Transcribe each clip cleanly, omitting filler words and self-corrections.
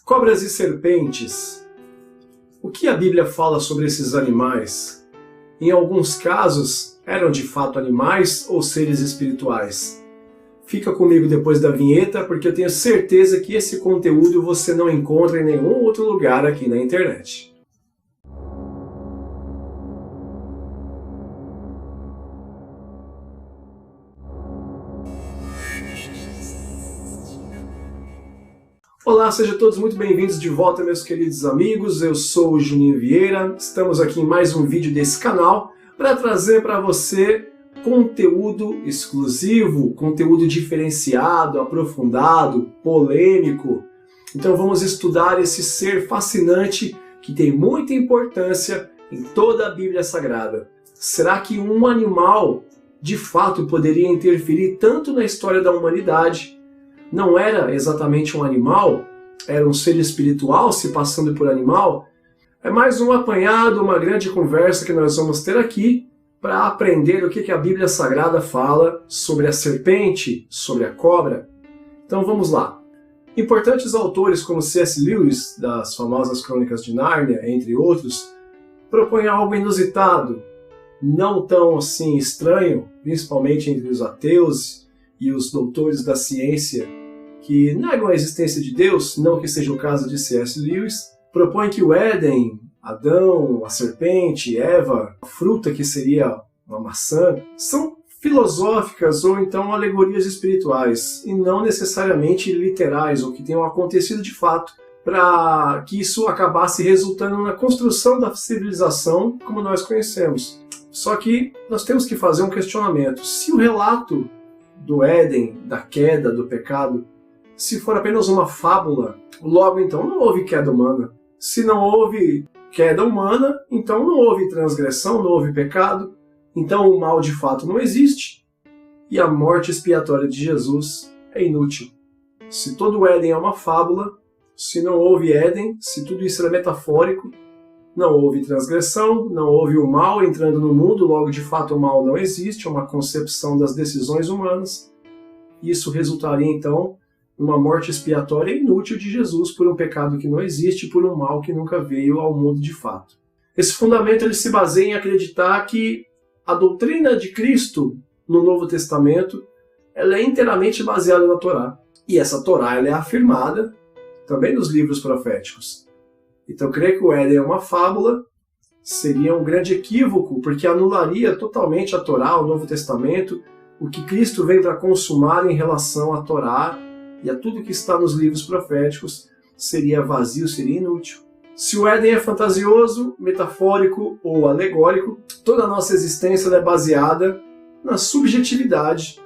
Cobras e serpentes. O que a Bíblia fala sobre esses animais? Em alguns casos, eram de fato animais ou seres espirituais? Fica comigo depois da vinheta, porque eu tenho certeza que esse conteúdo você não encontra em nenhum outro lugar aqui na internet. Olá, sejam todos muito bem-vindos de volta, meus queridos amigos. Eu sou o Juninho Vieira. Estamos aqui em mais um vídeo desse canal para trazer para você conteúdo exclusivo, conteúdo diferenciado, aprofundado, polêmico. Então vamos estudar esse ser fascinante que tem muita importância em toda a Bíblia Sagrada. Será que um animal de fato poderia interferir tanto na história da humanidade? Não era exatamente um animal, era um ser espiritual se passando por animal? É mais um apanhado, uma grande conversa que nós vamos ter aqui para aprender o que a Bíblia Sagrada fala sobre a serpente, sobre a cobra. Então vamos lá. Importantes autores como C.S. Lewis, das famosas Crônicas de Nárnia, entre outros, propõem algo inusitado, não tão assim estranho, principalmente entre os ateus e os doutores da ciência que negam a existência de Deus, não que seja o caso de C.S. Lewis, propõe que o Éden, Adão, a serpente, Eva, a fruta que seria uma maçã, são filosóficas ou então alegorias espirituais e não necessariamente literais ou que tenham acontecido de fato, para que isso acabasse resultando na construção da civilização como nós conhecemos. Só que nós temos que fazer um questionamento. Se o relato do Éden, da queda, do pecado, se for apenas uma fábula, logo então não houve queda humana. Se não houve queda humana, então não houve transgressão, não houve pecado, então o mal de fato não existe e a morte expiatória de Jesus é inútil. Se todo o Éden é uma fábula, se não houve Éden, se tudo isso era metafórico, não houve transgressão, não houve o mal entrando no mundo, logo de fato o mal não existe, é uma concepção das decisões humanas. Isso resultaria então numa morte expiatória inútil de Jesus por um pecado que não existe, por um mal que nunca veio ao mundo de fato. Esse fundamento ele se baseia em acreditar que a doutrina de Cristo no Novo Testamento ela é inteiramente baseada na Torá. E essa Torá ela é afirmada também nos livros proféticos. Então, crer que o Éden é uma fábula seria um grande equívoco, porque anularia totalmente a Torá, o Novo Testamento, o que Cristo vem para consumar em relação à Torá e a tudo que está nos livros proféticos seria vazio, seria inútil. Se o Éden é fantasioso, metafórico ou alegórico, toda a nossa existência é baseada na subjetividade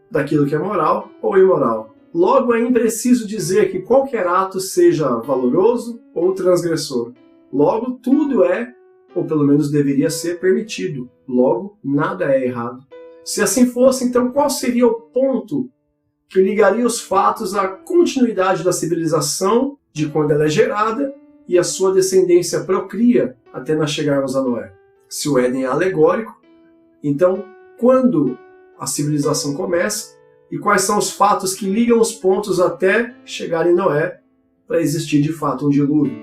daquilo que é moral ou imoral. Logo, é impreciso dizer que qualquer ato seja valoroso ou transgressor. Logo, tudo é, ou pelo menos deveria ser, permitido. Logo, nada é errado. Se assim fosse, então qual seria o ponto que ligaria os fatos à continuidade da civilização, de quando ela é gerada, e a sua descendência procria até nós chegarmos a Noé? Se o Éden é alegórico, então quando a civilização começa e quais são os fatos que ligam os pontos até chegar em Noé para existir de fato um dilúvio?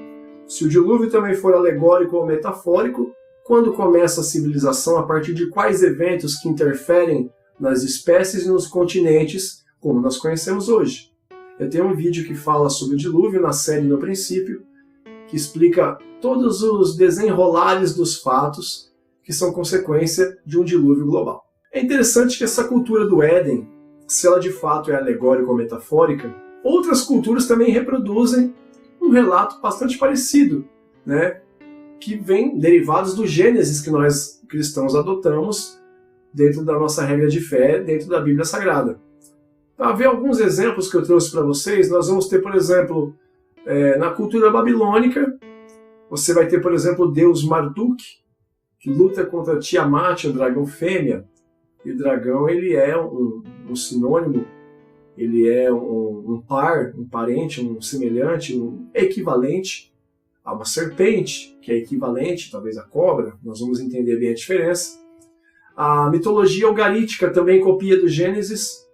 Se o dilúvio também for alegórico ou metafórico, quando começa a civilização, a partir de quais eventos que interferem nas espécies e nos continentes como nós conhecemos hoje? Eu tenho um vídeo que fala sobre o dilúvio na série No Princípio, que explica todos os desenrolares dos fatos que são consequência de um dilúvio global. É interessante que essa cultura do Éden, se ela de fato é alegórica ou metafórica, outras culturas também reproduzem um relato bastante parecido, né? Que vem derivados do Gênesis que nós cristãos adotamos dentro da nossa regra de fé, dentro da Bíblia Sagrada. Para ver alguns exemplos que eu trouxe para vocês, nós vamos ter, por exemplo, na cultura babilônica, você vai ter, por exemplo, o deus Marduk, que luta contra Tiamat, o dragão fêmea. E o dragão ele é um sinônimo, ele é um par, um parente, um semelhante, um equivalente a uma serpente, que é equivalente, talvez, à cobra. Nós vamos entender bem a diferença. A mitologia algarítica também copia do Gênesis.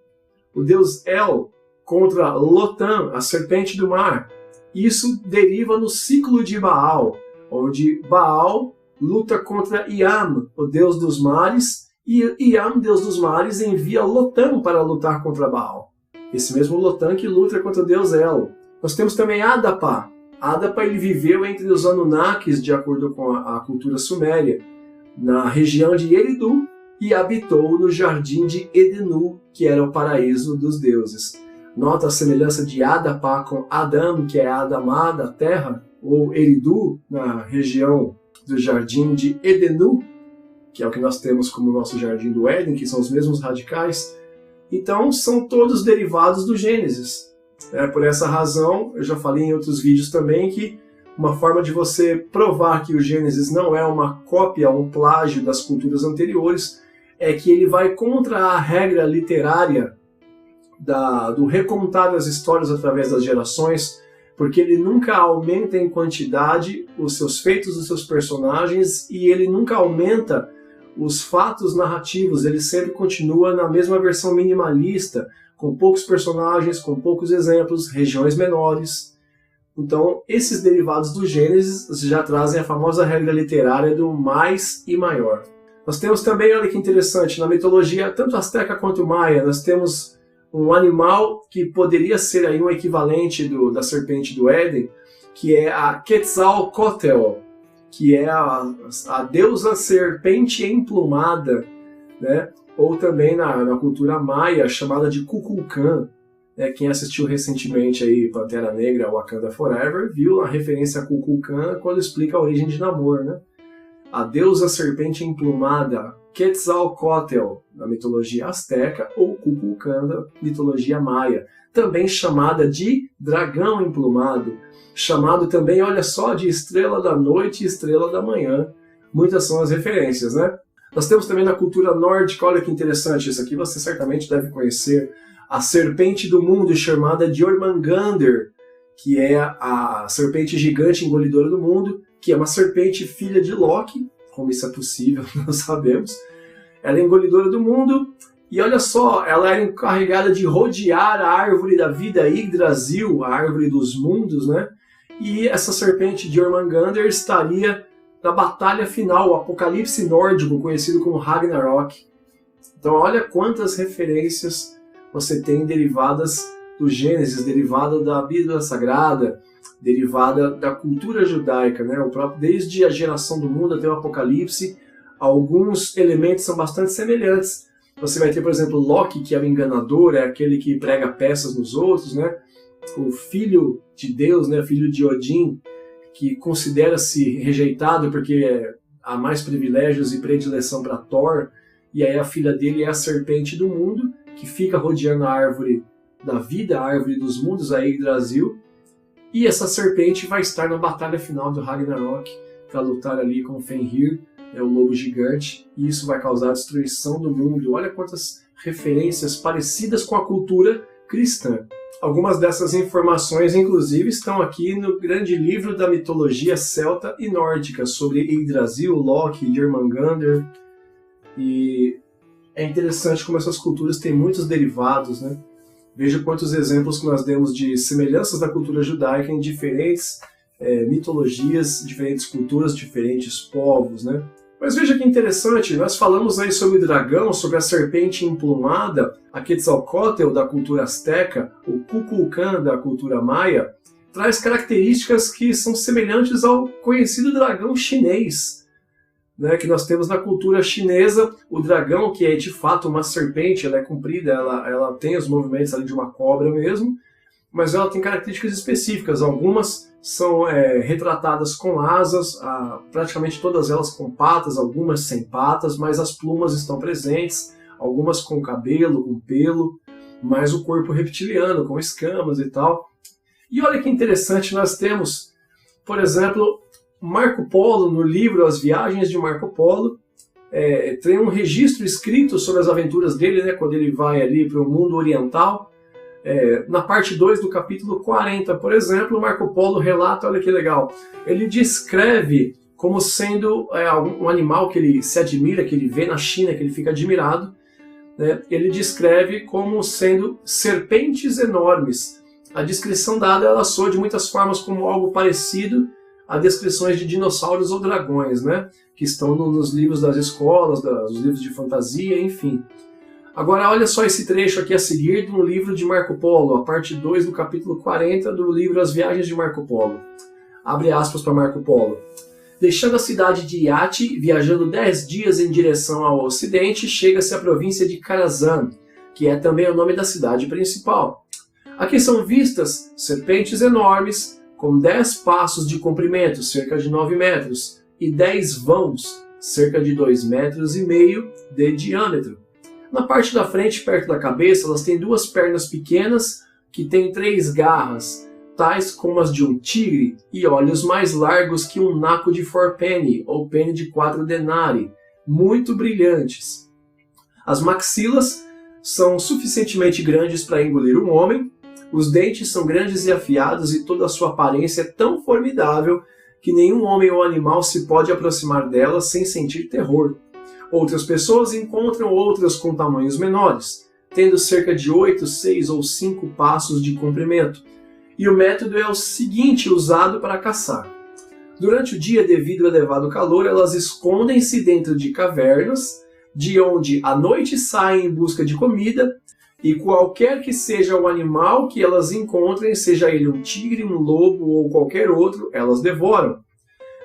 O deus El contra Lotan, a serpente do mar. Isso deriva no ciclo de Baal, onde Baal luta contra Iam, o deus dos mares, e Iam, deus dos mares, envia Lotã para lutar contra Baal. Esse mesmo Lotã que luta contra o deus El. Nós temos também Adapa. Adapa ele viveu entre os Anunnakis, de acordo com a cultura suméria, na região de Eridu, e habitou no jardim de Edenu, que era o paraíso dos deuses. Nota a semelhança de Adapa com Adam, que é Adamá, da terra, ou Eridu, na região do jardim de Edenu, que é o que nós temos como nosso jardim do Éden, que são os mesmos radicais. Então, são todos derivados do Gênesis. Por essa razão, eu já falei em outros vídeos também que uma forma de você provar que o Gênesis não é uma cópia, um plágio das culturas anteriores, é que ele vai contra a regra literária do recontar as histórias através das gerações, porque ele nunca aumenta em quantidade os seus feitos, os seus personagens, e ele nunca aumenta os fatos narrativos, ele sempre continua na mesma versão minimalista, com poucos personagens, com poucos exemplos, regiões menores. Então, esses derivados do Gênesis já trazem a famosa regra literária do mais e maior. Nós temos também, olha que interessante, na mitologia, tanto azteca quanto maia, nós temos um animal que poderia ser aí um equivalente da serpente do Éden, que é a Quetzalcóatl, que é a deusa serpente emplumada, né? Ou também na cultura maia, chamada de Kukulkan. Quem assistiu recentemente aí Pantera Negra, Wakanda Forever, viu a referência a Kukulkan quando explica a origem de Namor, né? A deusa serpente emplumada, Quetzalcóatl, na mitologia azteca, ou Kukulkan, da mitologia maia, também chamada de dragão emplumado, chamado também, olha só, de estrela da noite e estrela da manhã. Muitas são as referências, né? Nós temos também na cultura nórdica, olha que interessante, isso aqui você certamente deve conhecer, a serpente do mundo chamada de Jormungandr, que é a serpente gigante engolidora do mundo, que é uma serpente filha de Loki, como isso é possível, não sabemos. Ela é engolidora do mundo, e olha só, ela era encarregada de rodear a árvore da vida Yggdrasil, a árvore dos mundos, né? E essa serpente de Jormungandr estaria na batalha final, o apocalipse nórdico, conhecido como Ragnarok. Então olha quantas referências você tem derivadas do Gênesis, derivada da Bíblia Sagrada, derivada da cultura judaica, né? Desde a geração do mundo até o Apocalipse, alguns elementos são bastante semelhantes. Você vai ter, por exemplo, Loki, que é o enganador, é aquele que prega peças nos outros, né? O filho de Deus, né? Filho de Odin, que considera-se rejeitado porque há mais privilégios e predileção para Thor, e aí a filha dele é a serpente do mundo, que fica rodeando a árvore da vida, a árvore dos mundos, a Yggdrasil, e essa serpente vai estar na batalha final do Ragnarok, para lutar ali com Fenrir, o lobo gigante, e isso vai causar a destruição do mundo. Olha quantas referências parecidas com a cultura cristã. Algumas dessas informações, inclusive, estão aqui no grande livro da mitologia celta e nórdica, sobre Yggdrasil, Loki, Jormungandr, e é interessante como essas culturas têm muitos derivados, né? Veja quantos exemplos que nós demos de semelhanças da cultura judaica em diferentes mitologias, diferentes culturas, diferentes povos, né? Mas veja que interessante, nós falamos aí sobre o dragão, sobre a serpente emplumada, a Quetzalcóatl da cultura azteca, o Kukulkan da cultura maia, traz características que são semelhantes ao conhecido dragão chinês, né, que nós temos na cultura chinesa. O dragão, que é de fato uma serpente, ela é comprida, ela tem os movimentos ali de uma cobra mesmo, mas ela tem características específicas. Algumas são retratadas com asas, praticamente todas elas com patas, algumas sem patas, mas as plumas estão presentes, algumas com cabelo, com pelo, mas o corpo reptiliano, com escamas e tal. E olha que interessante, nós temos, por exemplo, Marco Polo, no livro As Viagens de Marco Polo, tem um registro escrito sobre as aventuras dele, né, quando ele vai ali para o mundo oriental. Na parte 2 do capítulo 40, por exemplo, Marco Polo relata, olha que legal, ele descreve como sendo um animal que ele se admira, que ele vê na China, que ele fica admirado, né? Ele descreve como sendo serpentes enormes. A descrição dada ela soa de muitas formas como algo parecido a descrições de dinossauros ou dragões, né? Que estão nos livros das escolas, nos livros de fantasia, enfim. Agora olha só esse trecho aqui a seguir do livro de Marco Polo, a parte 2 do capítulo 40 do livro As Viagens de Marco Polo. Abre aspas para Marco Polo. Deixando a cidade de Iati, viajando 10 dias em direção ao ocidente, chega-se à província de Karazhan, que é também o nome da cidade principal. Aqui são vistas serpentes enormes, com 10 passos de comprimento, cerca de 9 metros, e 10 vãos, cerca de 2,5 metros de diâmetro. Na parte da frente, perto da cabeça, elas têm 2 pernas pequenas, que têm 3 garras, tais como as de um tigre, e olhos mais largos que um naco de 4 penny, ou penny de 4 denárii, muito brilhantes. As maxilas são suficientemente grandes para engolir um homem, os dentes são grandes e afiados e toda a sua aparência é tão formidável que nenhum homem ou animal se pode aproximar dela sem sentir terror. Outras pessoas encontram outras com tamanhos menores, tendo cerca de 8, 6 ou 5 passos de comprimento. E o método é o seguinte usado para caçar. Durante o dia, devido ao elevado calor, elas escondem-se dentro de cavernas, de onde à noite saem em busca de comida, e qualquer que seja o animal que elas encontrem, seja ele um tigre, um lobo ou qualquer outro, elas devoram.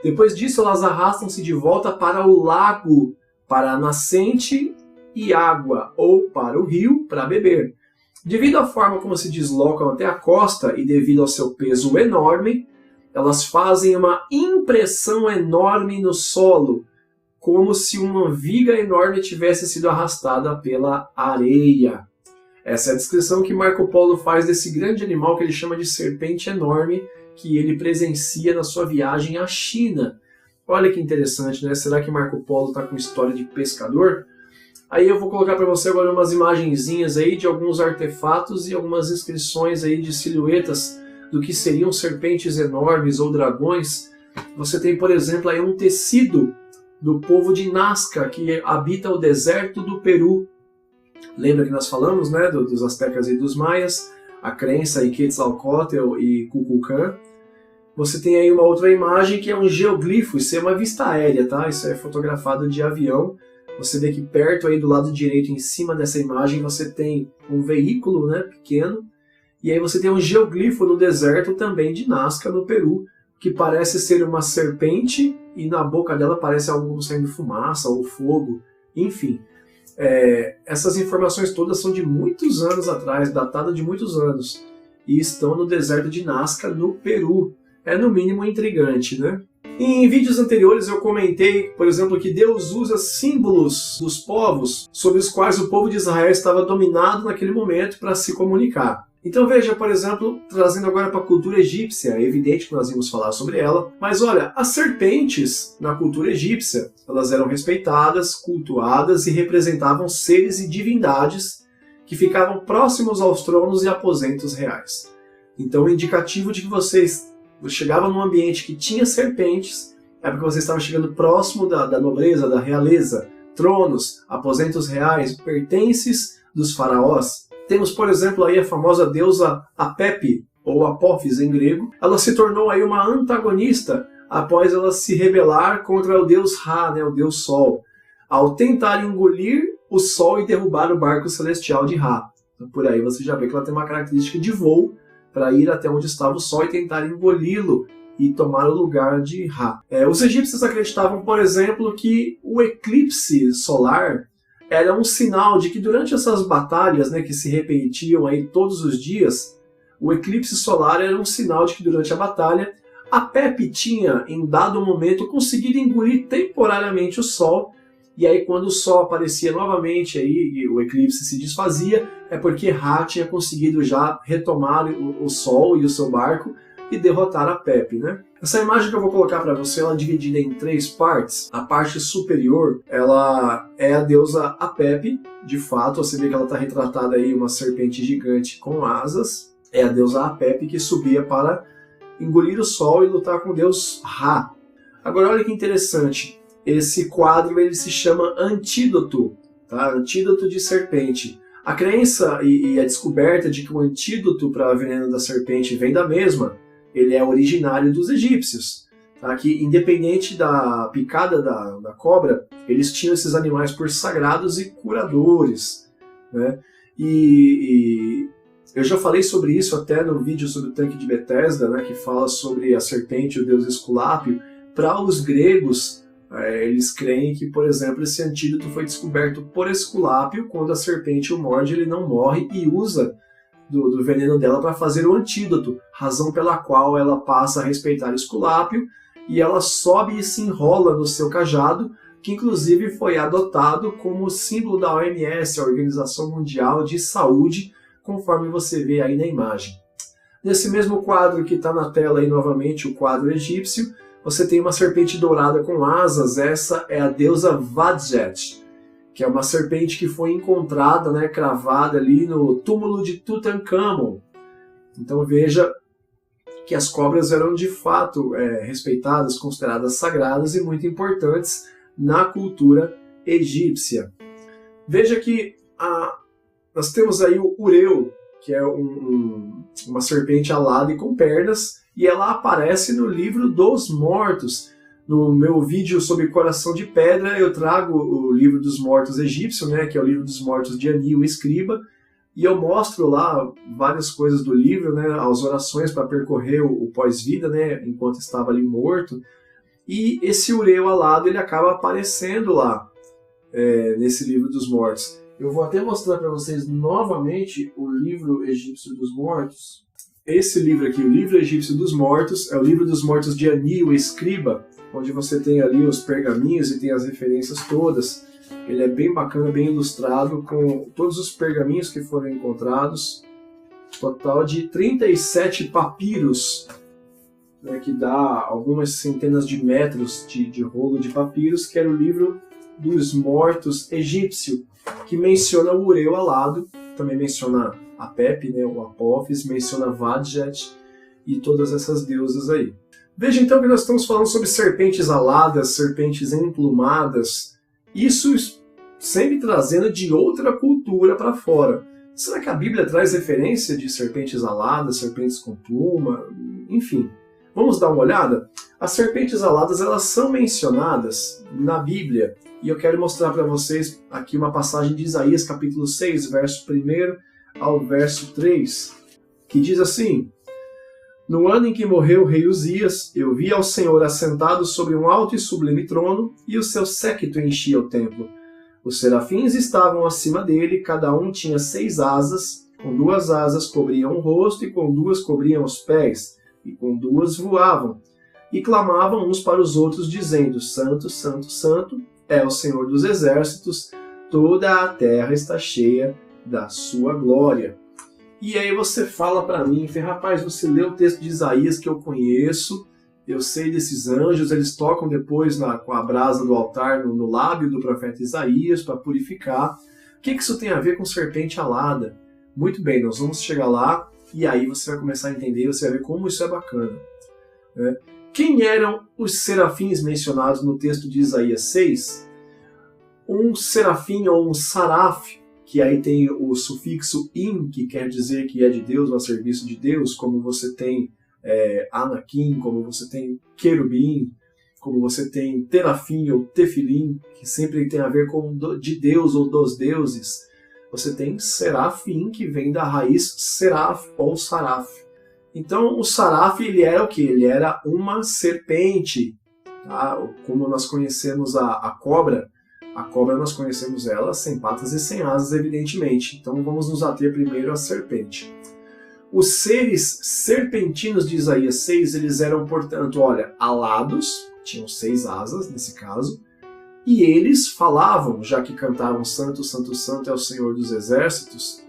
Depois disso, elas arrastam-se de volta para o lago, para a nascente e água, ou para o rio, para beber. Devido à forma como se deslocam até a costa e devido ao seu peso enorme, elas fazem uma impressão enorme no solo, como se uma viga enorme tivesse sido arrastada pela areia. Essa é a descrição que Marco Polo faz desse grande animal que ele chama de serpente enorme, que ele presencia na sua viagem à China. Olha que interessante, né? Será que Marco Polo está com história de pescador? Aí eu vou colocar para você agora umas imagenzinhas aí de alguns artefatos e algumas inscrições aí de silhuetas do que seriam serpentes enormes ou dragões. Você tem, por exemplo, aí um tecido do povo de Nazca, que habita o deserto do Peru. Lembra que nós falamos, né, dos astecas e dos maias, a crença em Quetzalcóatl e Kukulcán. Você tem aí uma outra imagem que é um geoglifo, isso é uma vista aérea, tá? Isso é fotografado de avião. Você vê que perto aí do lado direito, em cima dessa imagem, você tem um veículo, né, pequeno, e aí você tem um geoglifo no deserto também de Nazca, no Peru, que parece ser uma serpente e na boca dela parece algo saindo fumaça ou fogo, enfim. Essas informações todas são de muitos anos atrás, datadas de muitos anos, e estão no deserto de Nazca, no Peru. É no mínimo intrigante, né? Em vídeos anteriores eu comentei, por exemplo, que Deus usa símbolos dos povos sobre os quais o povo de Israel estava dominado naquele momento para se comunicar. Então veja, por exemplo, trazendo agora para a cultura egípcia, é evidente que nós íamos falar sobre ela, mas olha, as serpentes na cultura egípcia, elas eram respeitadas, cultuadas e representavam seres e divindades que ficavam próximos aos tronos e aposentos reais. Então o indicativo de que você chegava num ambiente que tinha serpentes, é porque você estava chegando próximo da nobreza, da realeza, tronos, aposentos reais, pertences dos faraós. Temos, por exemplo, aí a famosa deusa Apep, ou Apófis em grego. Ela se tornou aí uma antagonista após ela se rebelar contra o deus Ra, né, o deus Sol, ao tentar engolir o Sol e derrubar o barco celestial de Ra. Então, por aí você já vê que ela tem uma característica de voo para ir até onde estava o Sol e tentar engoli-lo e tomar o lugar de Ra. Os egípcios acreditavam, por exemplo, que o eclipse solar era um sinal de que durante essas batalhas, né, que se repetiam aí todos os dias, o eclipse solar era um sinal de que durante a batalha a Pepe tinha, em dado momento, conseguido engolir temporariamente o Sol, e aí quando o Sol aparecia novamente aí, e o eclipse se desfazia, é porque Ra tinha conseguido já retomar o Sol e o seu barco e derrotar a Pepe, né? Essa imagem que eu vou colocar para você, ela é dividida em 3 partes. A parte superior, ela é a deusa Apep, de fato, você vê que ela está retratada aí, uma serpente gigante com asas. É a deusa Apep que subia para engolir o Sol e lutar com o deus Ra. Agora olha que interessante, esse quadro ele se chama Antídoto, tá? Antídoto de serpente. A crença e a descoberta de que o antídoto para o veneno da serpente vem da mesma, ele é originário dos egípcios. Tá? Que independente da picada da cobra, eles tinham esses animais por sagrados e curadores. Né? E eu já falei sobre isso até no vídeo sobre o tanque de Betesda, né, que fala sobre a serpente e o deus Esculápio. Para os gregos, eles creem que, por exemplo, esse antídoto foi descoberto por Esculápio. Quando a serpente o morde, ele não morre e usa do veneno dela para fazer o antídoto, razão pela qual ela passa a respeitar Esculápio e ela sobe e se enrola no seu cajado, que inclusive foi adotado como símbolo da OMS, a Organização Mundial de Saúde, conforme você vê aí na imagem. Nesse mesmo quadro que está na tela aí novamente, o quadro egípcio, você tem uma serpente dourada com asas. Essa é a deusa Wadjet, que é uma serpente que foi encontrada, né, cravada ali no túmulo de Tutankhamon. Então veja que as cobras eram de fato respeitadas, consideradas sagradas e muito importantes na cultura egípcia. Veja que nós temos aí o ureu, que é uma serpente alada e com pernas, e ela aparece no livro dos mortos. No meu vídeo sobre Coração de Pedra, eu trago o livro dos mortos egípcio, né, que é o livro dos mortos de Ani, o escriba, e eu mostro lá várias coisas do livro, né, as orações para percorrer o pós-vida, né, enquanto estava ali morto. E esse ureu alado ele acaba aparecendo lá nesse livro dos mortos. Eu vou até mostrar para vocês novamente o livro egípcio dos mortos. Esse livro aqui, o livro egípcio dos mortos, é o livro dos mortos de Ani, o escriba, onde você tem ali os pergaminhos e tem as referências todas. Ele é bem bacana, bem ilustrado, com todos os pergaminhos que foram encontrados. Total de 37 papiros, né, que dá algumas centenas de metros de rolo de papiros, que era o livro dos mortos egípcio, que menciona o ureu alado, também menciona a Pepe, né, o Apófis, menciona Wadjet e todas essas deusas aí. Veja então que nós estamos falando sobre serpentes aladas, serpentes emplumadas, isso sempre trazendo de outra cultura para fora. Será que a Bíblia traz referência de serpentes aladas, serpentes com pluma, enfim? Vamos dar uma olhada? As serpentes aladas elas são mencionadas na Bíblia, e eu quero mostrar para vocês aqui uma passagem de Isaías capítulo 6, verso 1 ao verso 3, que diz assim: No ano em que morreu o rei Uzias, eu vi ao Senhor assentado sobre um alto e sublime trono, e o seu séquito enchia o templo. Os serafins estavam acima dele, cada um tinha 6 asas, com 2 asas cobriam o rosto, e com 2 cobriam os pés, e com 2 voavam, e clamavam uns para os outros, dizendo: Santo, Santo, Santo é o Senhor dos exércitos, toda a terra está cheia da sua glória. E aí você fala para mim, rapaz, você leu o texto de Isaías que eu conheço, eu sei desses anjos, eles tocam depois com a brasa do altar no lábio do profeta Isaías para purificar. O que isso tem a ver com serpente alada? Muito bem, nós vamos chegar lá e aí você vai começar a entender, você vai ver como isso é bacana. Né? Quem eram os serafins mencionados no texto de Isaías 6? Um serafim ou um saraf, que aí tem o sufixo in, que quer dizer que é de Deus ou a serviço de Deus, como você tem anakim, como você tem querubim, como você tem terafim ou tefilim, que sempre tem a ver com de Deus ou dos deuses. Você tem serafim, que vem da raiz seraf ou saraf. Então o saraf ele era o quê? Ele era uma serpente. Tá? Como nós conhecemos a cobra nós conhecemos ela sem patas e sem asas, evidentemente. Então vamos nos ater primeiro à serpente. Os seres serpentinos de Isaías 6, eles eram, portanto, alados, tinham 6 asas nesse caso, e eles falavam, já que cantavam Santo, Santo, Santo é o Senhor dos exércitos.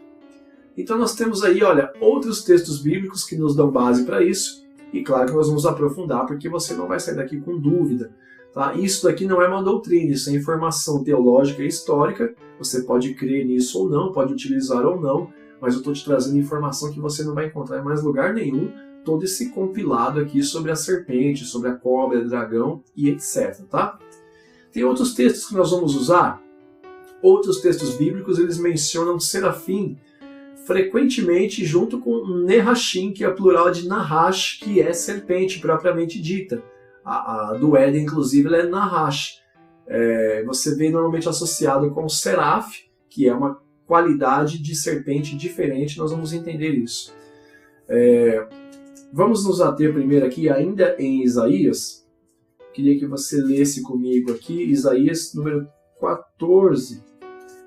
Então nós temos aí, outros textos bíblicos que nos dão base para isso, e claro que nós vamos aprofundar, porque você não vai sair daqui com dúvida. Tá? Isso daqui não é uma doutrina, isso é informação teológica e histórica, você pode crer nisso ou não, pode utilizar ou não, mas eu estou te trazendo informação que você não vai encontrar em mais lugar nenhum, todo esse compilado aqui sobre a serpente, sobre a cobra, o dragão e etc. Tá? Tem outros textos que nós vamos usar. Outros textos bíblicos eles mencionam serafim frequentemente junto com Nerashim, que é a plural de Nahash, que é serpente propriamente dita. A do Éden, inclusive, ela é Nahash. Você vê normalmente associado com Seraf, que é uma qualidade de serpente diferente, nós vamos entender isso. Vamos nos ater primeiro aqui, ainda em Isaías. Queria que você lesse comigo aqui, Isaías número 14.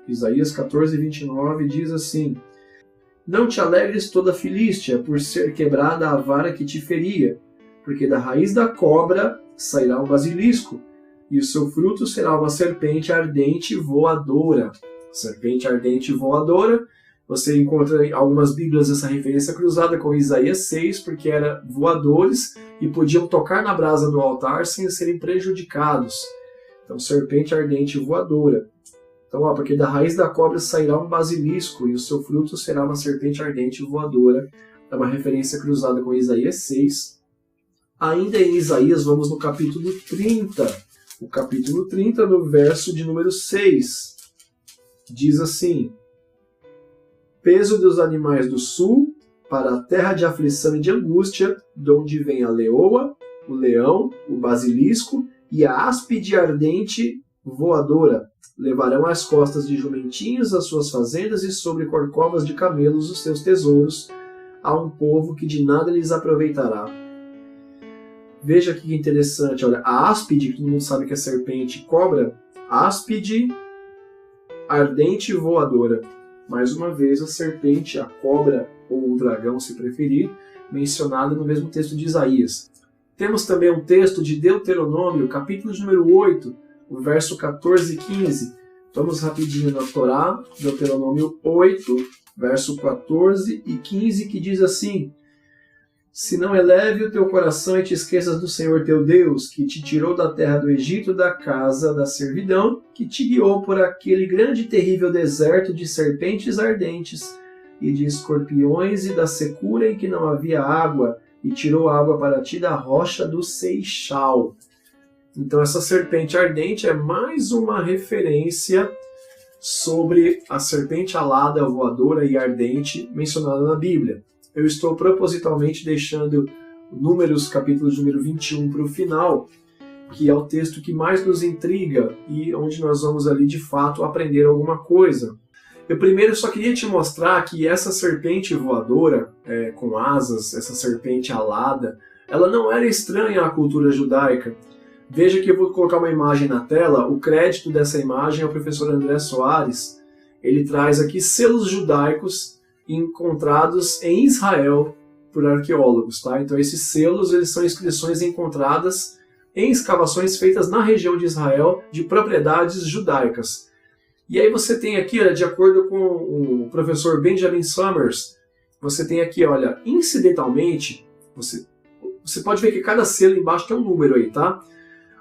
Isaías 14, 29 diz assim: Não te alegres toda Filístia, por ser quebrada a vara que te feria, porque da raiz da cobra sairá um basilisco, e o seu fruto será uma serpente ardente voadora. Serpente ardente voadora, você encontra em algumas bíblias essa referência cruzada com Isaías 6, porque eram voadores e podiam tocar na brasa do altar sem serem prejudicados. Então, serpente ardente voadora. Então, porque da raiz da cobra sairá um basilisco e o seu fruto será uma serpente ardente voadora. É uma referência cruzada com Isaías 6. Ainda em Isaías, vamos no capítulo 30. O capítulo 30, no verso de número 6. Diz assim: Peso dos animais do sul, para a terra de aflição e de angústia, de onde vem a leoa, o leão, o basilisco e a áspide ardente voadora. Levarão às costas de jumentinhos as suas fazendas e sobre corcovas de camelos os seus tesouros, a um povo que de nada lhes aproveitará. Veja que interessante, olha, a áspide, que todo mundo sabe que é serpente, cobra, áspide, ardente e voadora. Mais uma vez, a serpente, a cobra ou o dragão, se preferir, mencionada no mesmo texto de Isaías. Temos também um texto de Deuteronômio, capítulo número 8, o verso 14 e 15. Vamos rapidinho na Torá, Deuteronômio 8, verso 14 e 15, que diz assim: Se não eleve o teu coração e te esqueças do Senhor teu Deus, que te tirou da terra do Egito, da casa da servidão, que te guiou por aquele grande e terrível deserto de serpentes ardentes e de escorpiões e da secura em que não havia água, e tirou água para ti da rocha do Seixal. Então essa serpente ardente é mais uma referência sobre a serpente alada, voadora e ardente mencionada na Bíblia. Eu estou propositalmente deixando Números, capítulo número 21, para o final, que é o texto que mais nos intriga e onde nós vamos ali, de fato, aprender alguma coisa. Eu primeiro só queria te mostrar que essa serpente voadora, com asas, essa serpente alada, ela não era estranha à cultura judaica. Veja que eu vou colocar uma imagem na tela, o crédito dessa imagem é o professor André Soares. Ele traz aqui selos judaicos encontrados em Israel por arqueólogos, tá? Então esses selos, eles são inscrições encontradas em escavações feitas na região de Israel de propriedades judaicas. E aí você tem aqui, olha, de acordo com o professor Benjamin Summers, você tem aqui, olha, incidentalmente, você pode ver que cada selo embaixo tem um número aí, tá?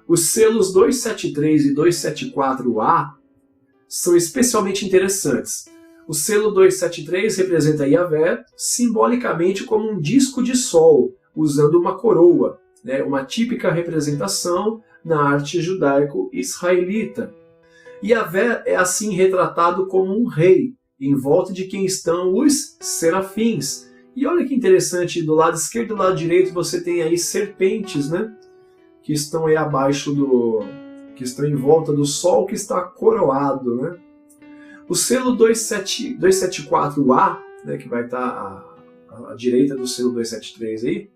Os selos 273 e 274A são especialmente interessantes. O selo 273 representa Yahvé simbolicamente como um disco de sol, usando uma coroa, né? Uma típica representação na arte judaico-israelita. Yahvé é assim retratado como um rei, em volta de quem estão os serafins. E olha que interessante, do lado esquerdo e do lado direito você tem aí serpentes, né? Que estão aí abaixo que estão em volta do sol que está coroado, né? O selo 274A, né, que vai estar à direita do selo 273 aí,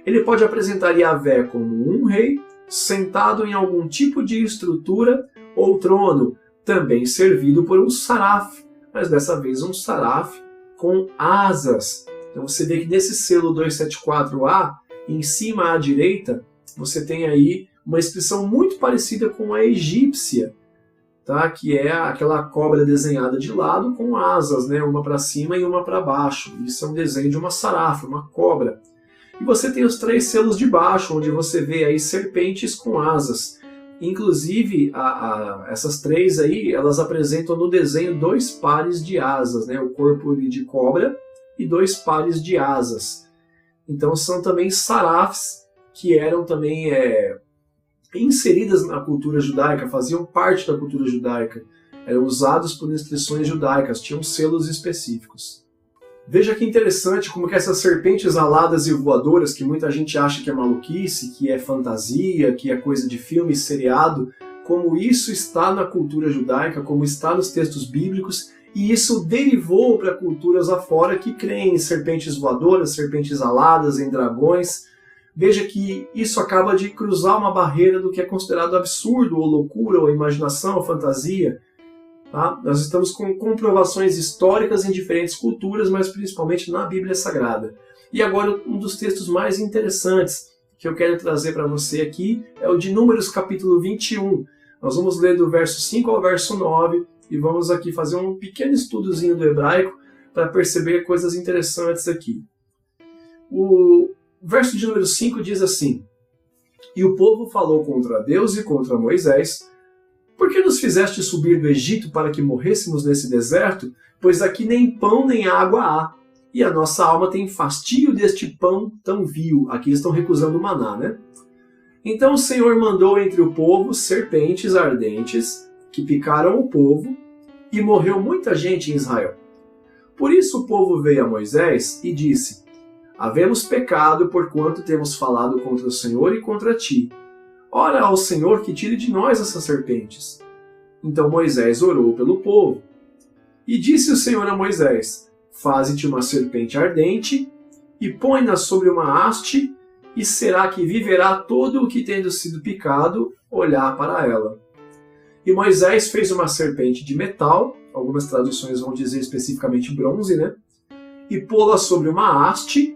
ele pode apresentar Yahvé como um rei sentado em algum tipo de estrutura ou trono, também servido por um saraf, mas dessa vez um saraf com asas. Então você vê que nesse selo 274A, em cima à direita, você tem aí uma inscrição muito parecida com a egípcia, tá? Que é aquela cobra desenhada de lado com asas, né? Uma para cima e uma para baixo. Isso é um desenho de uma sarafa, uma cobra. E você tem os 3 selos de baixo, onde você vê aí serpentes com asas. Inclusive, essas 3 aí, elas apresentam no desenho 2 pares de asas, né? O corpo de cobra e 2 pares de asas. Então são também sarafs que eram também inseridas na cultura judaica, faziam parte da cultura judaica. eram usados por inscrições judaicas, tinham selos específicos. Veja que interessante como que essas serpentes aladas e voadoras, que muita gente acha que é maluquice, que é fantasia, que é coisa de filme, seriado, como isso está na cultura judaica, como está nos textos bíblicos, e isso derivou para culturas afora que creem em serpentes voadoras, serpentes aladas, em dragões. Veja que isso acaba de cruzar uma barreira do que é considerado absurdo, ou loucura, ou imaginação, ou fantasia. Tá? Nós estamos com comprovações históricas em diferentes culturas, mas principalmente na Bíblia Sagrada. E agora, um dos textos mais interessantes que eu quero trazer para você aqui é o de Números capítulo 21. Nós vamos ler do verso 5 ao verso 9 e vamos aqui fazer um pequeno estudozinho do hebraico para perceber coisas interessantes aqui. O verso de número 5 diz assim: E o povo falou contra Deus e contra Moisés: Por que nos fizeste subir do Egito para que morrêssemos nesse deserto? Pois aqui nem pão nem água há, e a nossa alma tem fastio deste pão tão vil. Aqui eles estão recusando o maná, né? Então o Senhor mandou entre o povo serpentes ardentes, que picaram o povo, e morreu muita gente em Israel. Por isso o povo veio a Moisés e disse: Havemos pecado, porquanto temos falado contra o Senhor e contra ti. Ora ao Senhor que tire de nós essas serpentes. Então Moisés orou pelo povo. E disse o Senhor a Moisés: Faze-te uma serpente ardente, e põe-na sobre uma haste, e será que viverá todo o que, tendo sido picado, olhar para ela. E Moisés fez uma serpente de metal, algumas traduções vão dizer especificamente bronze, né? E pô-la sobre uma haste,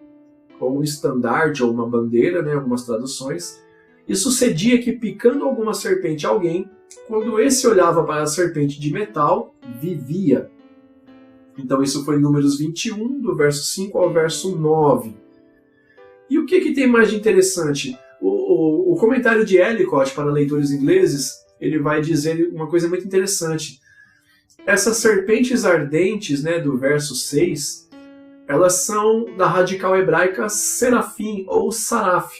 ou um estandarte, ou uma bandeira, né? Algumas traduções. E sucedia que, picando alguma serpente a alguém, quando esse olhava para a serpente de metal, vivia. Então isso foi em Números 21, do verso 5 ao verso 9. E o que tem mais de interessante? O comentário de Ellicott para leitores ingleses, ele vai dizer uma coisa muito interessante. Essas serpentes ardentes, né, do verso 6, elas são da radical hebraica serafim ou saraf.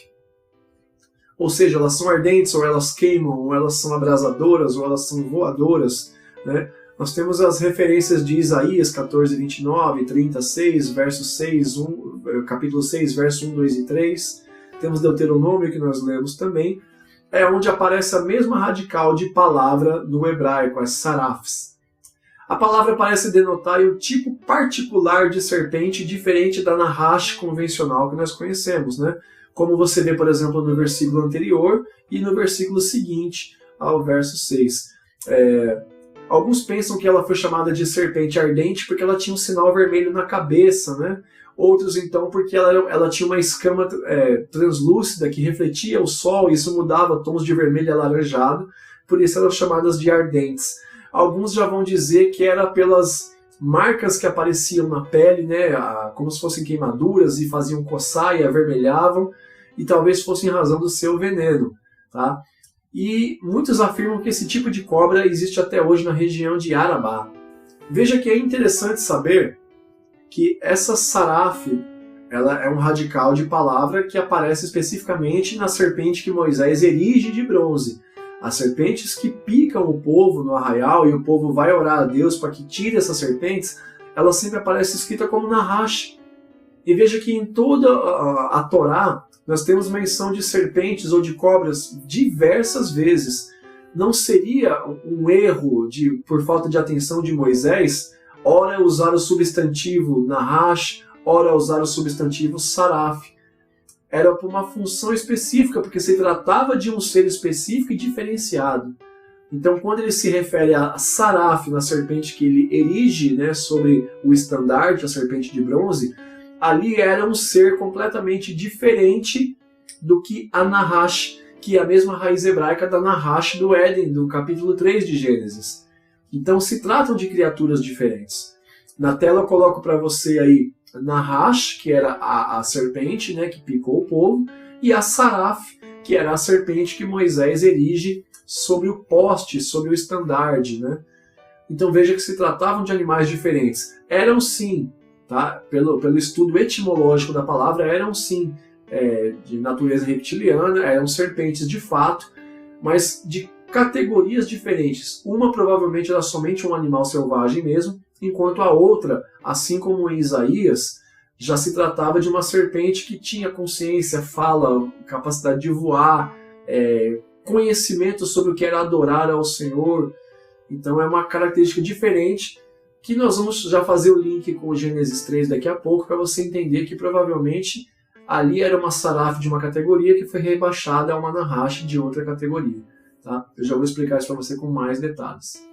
Ou seja, elas são ardentes, ou elas queimam, ou elas são abrasadoras, ou elas são voadoras, né? Nós temos as referências de Isaías 14, 29, 36, verso 6, capítulo 6, verso 1, 2 e 3. Temos Deuteronômio, que nós lemos também. É onde aparece a mesma radical de palavra do hebraico, as sarafs. A palavra parece denotar um tipo particular de serpente diferente da nahash convencional que nós conhecemos, né? Como você vê, por exemplo, no versículo anterior e no versículo seguinte ao verso 6. Alguns pensam que ela foi chamada de serpente ardente porque ela tinha um sinal vermelho na cabeça, né? Outros, então, porque ela tinha uma escama translúcida que refletia o sol e isso mudava tons de vermelho e alaranjado, por isso eram chamadas de ardentes. Alguns já vão dizer que era pelas marcas que apareciam na pele, né? Como se fossem queimaduras e faziam coçar e avermelhavam, e talvez fosse em razão do seu veneno, tá? E muitos afirmam que esse tipo de cobra existe até hoje na região de Arabá. Veja que é interessante saber que essa saraf, ela é um radical de palavra que aparece especificamente na serpente que Moisés erige de bronze. As serpentes que picam o povo no arraial e o povo vai orar a Deus para que tire essas serpentes, ela sempre aparece escrita como nahash. E veja que em toda a Torá nós temos menção de serpentes ou de cobras diversas vezes. Não seria um erro por falta de atenção de Moisés, ora usar o substantivo nahash, ora usar o substantivo saraf. Era por uma função específica, porque se tratava de um ser específico e diferenciado. Então, quando ele se refere a saraf, na serpente que ele erige, né, sobre o estandarte, a serpente de bronze, ali era um ser completamente diferente do que a nahash, que é a mesma raiz hebraica da nahash do Éden, do capítulo 3 de Gênesis. Então se tratam de criaturas diferentes. Na tela eu coloco para você aí nahash, que era a serpente, né, que picou o povo, e a saraf, que era a serpente que Moisés erige sobre o poste, sobre o estandarte, né? Então veja que se tratavam de animais diferentes. Eram sim, tá? Pelo estudo etimológico da palavra, eram sim de natureza reptiliana, eram serpentes de fato, mas de categorias diferentes. Uma provavelmente era somente um animal selvagem mesmo, enquanto a outra, assim como em Isaías, já se tratava de uma serpente que tinha consciência, fala, capacidade de voar, conhecimento sobre o que era adorar ao Senhor. Então é uma característica diferente, que nós vamos já fazer o link com o Gênesis 3 daqui a pouco, para você entender que provavelmente ali era uma Saraf de uma categoria que foi rebaixada a uma Nahash de outra categoria. Tá? Eu já vou explicar isso para você com mais detalhes.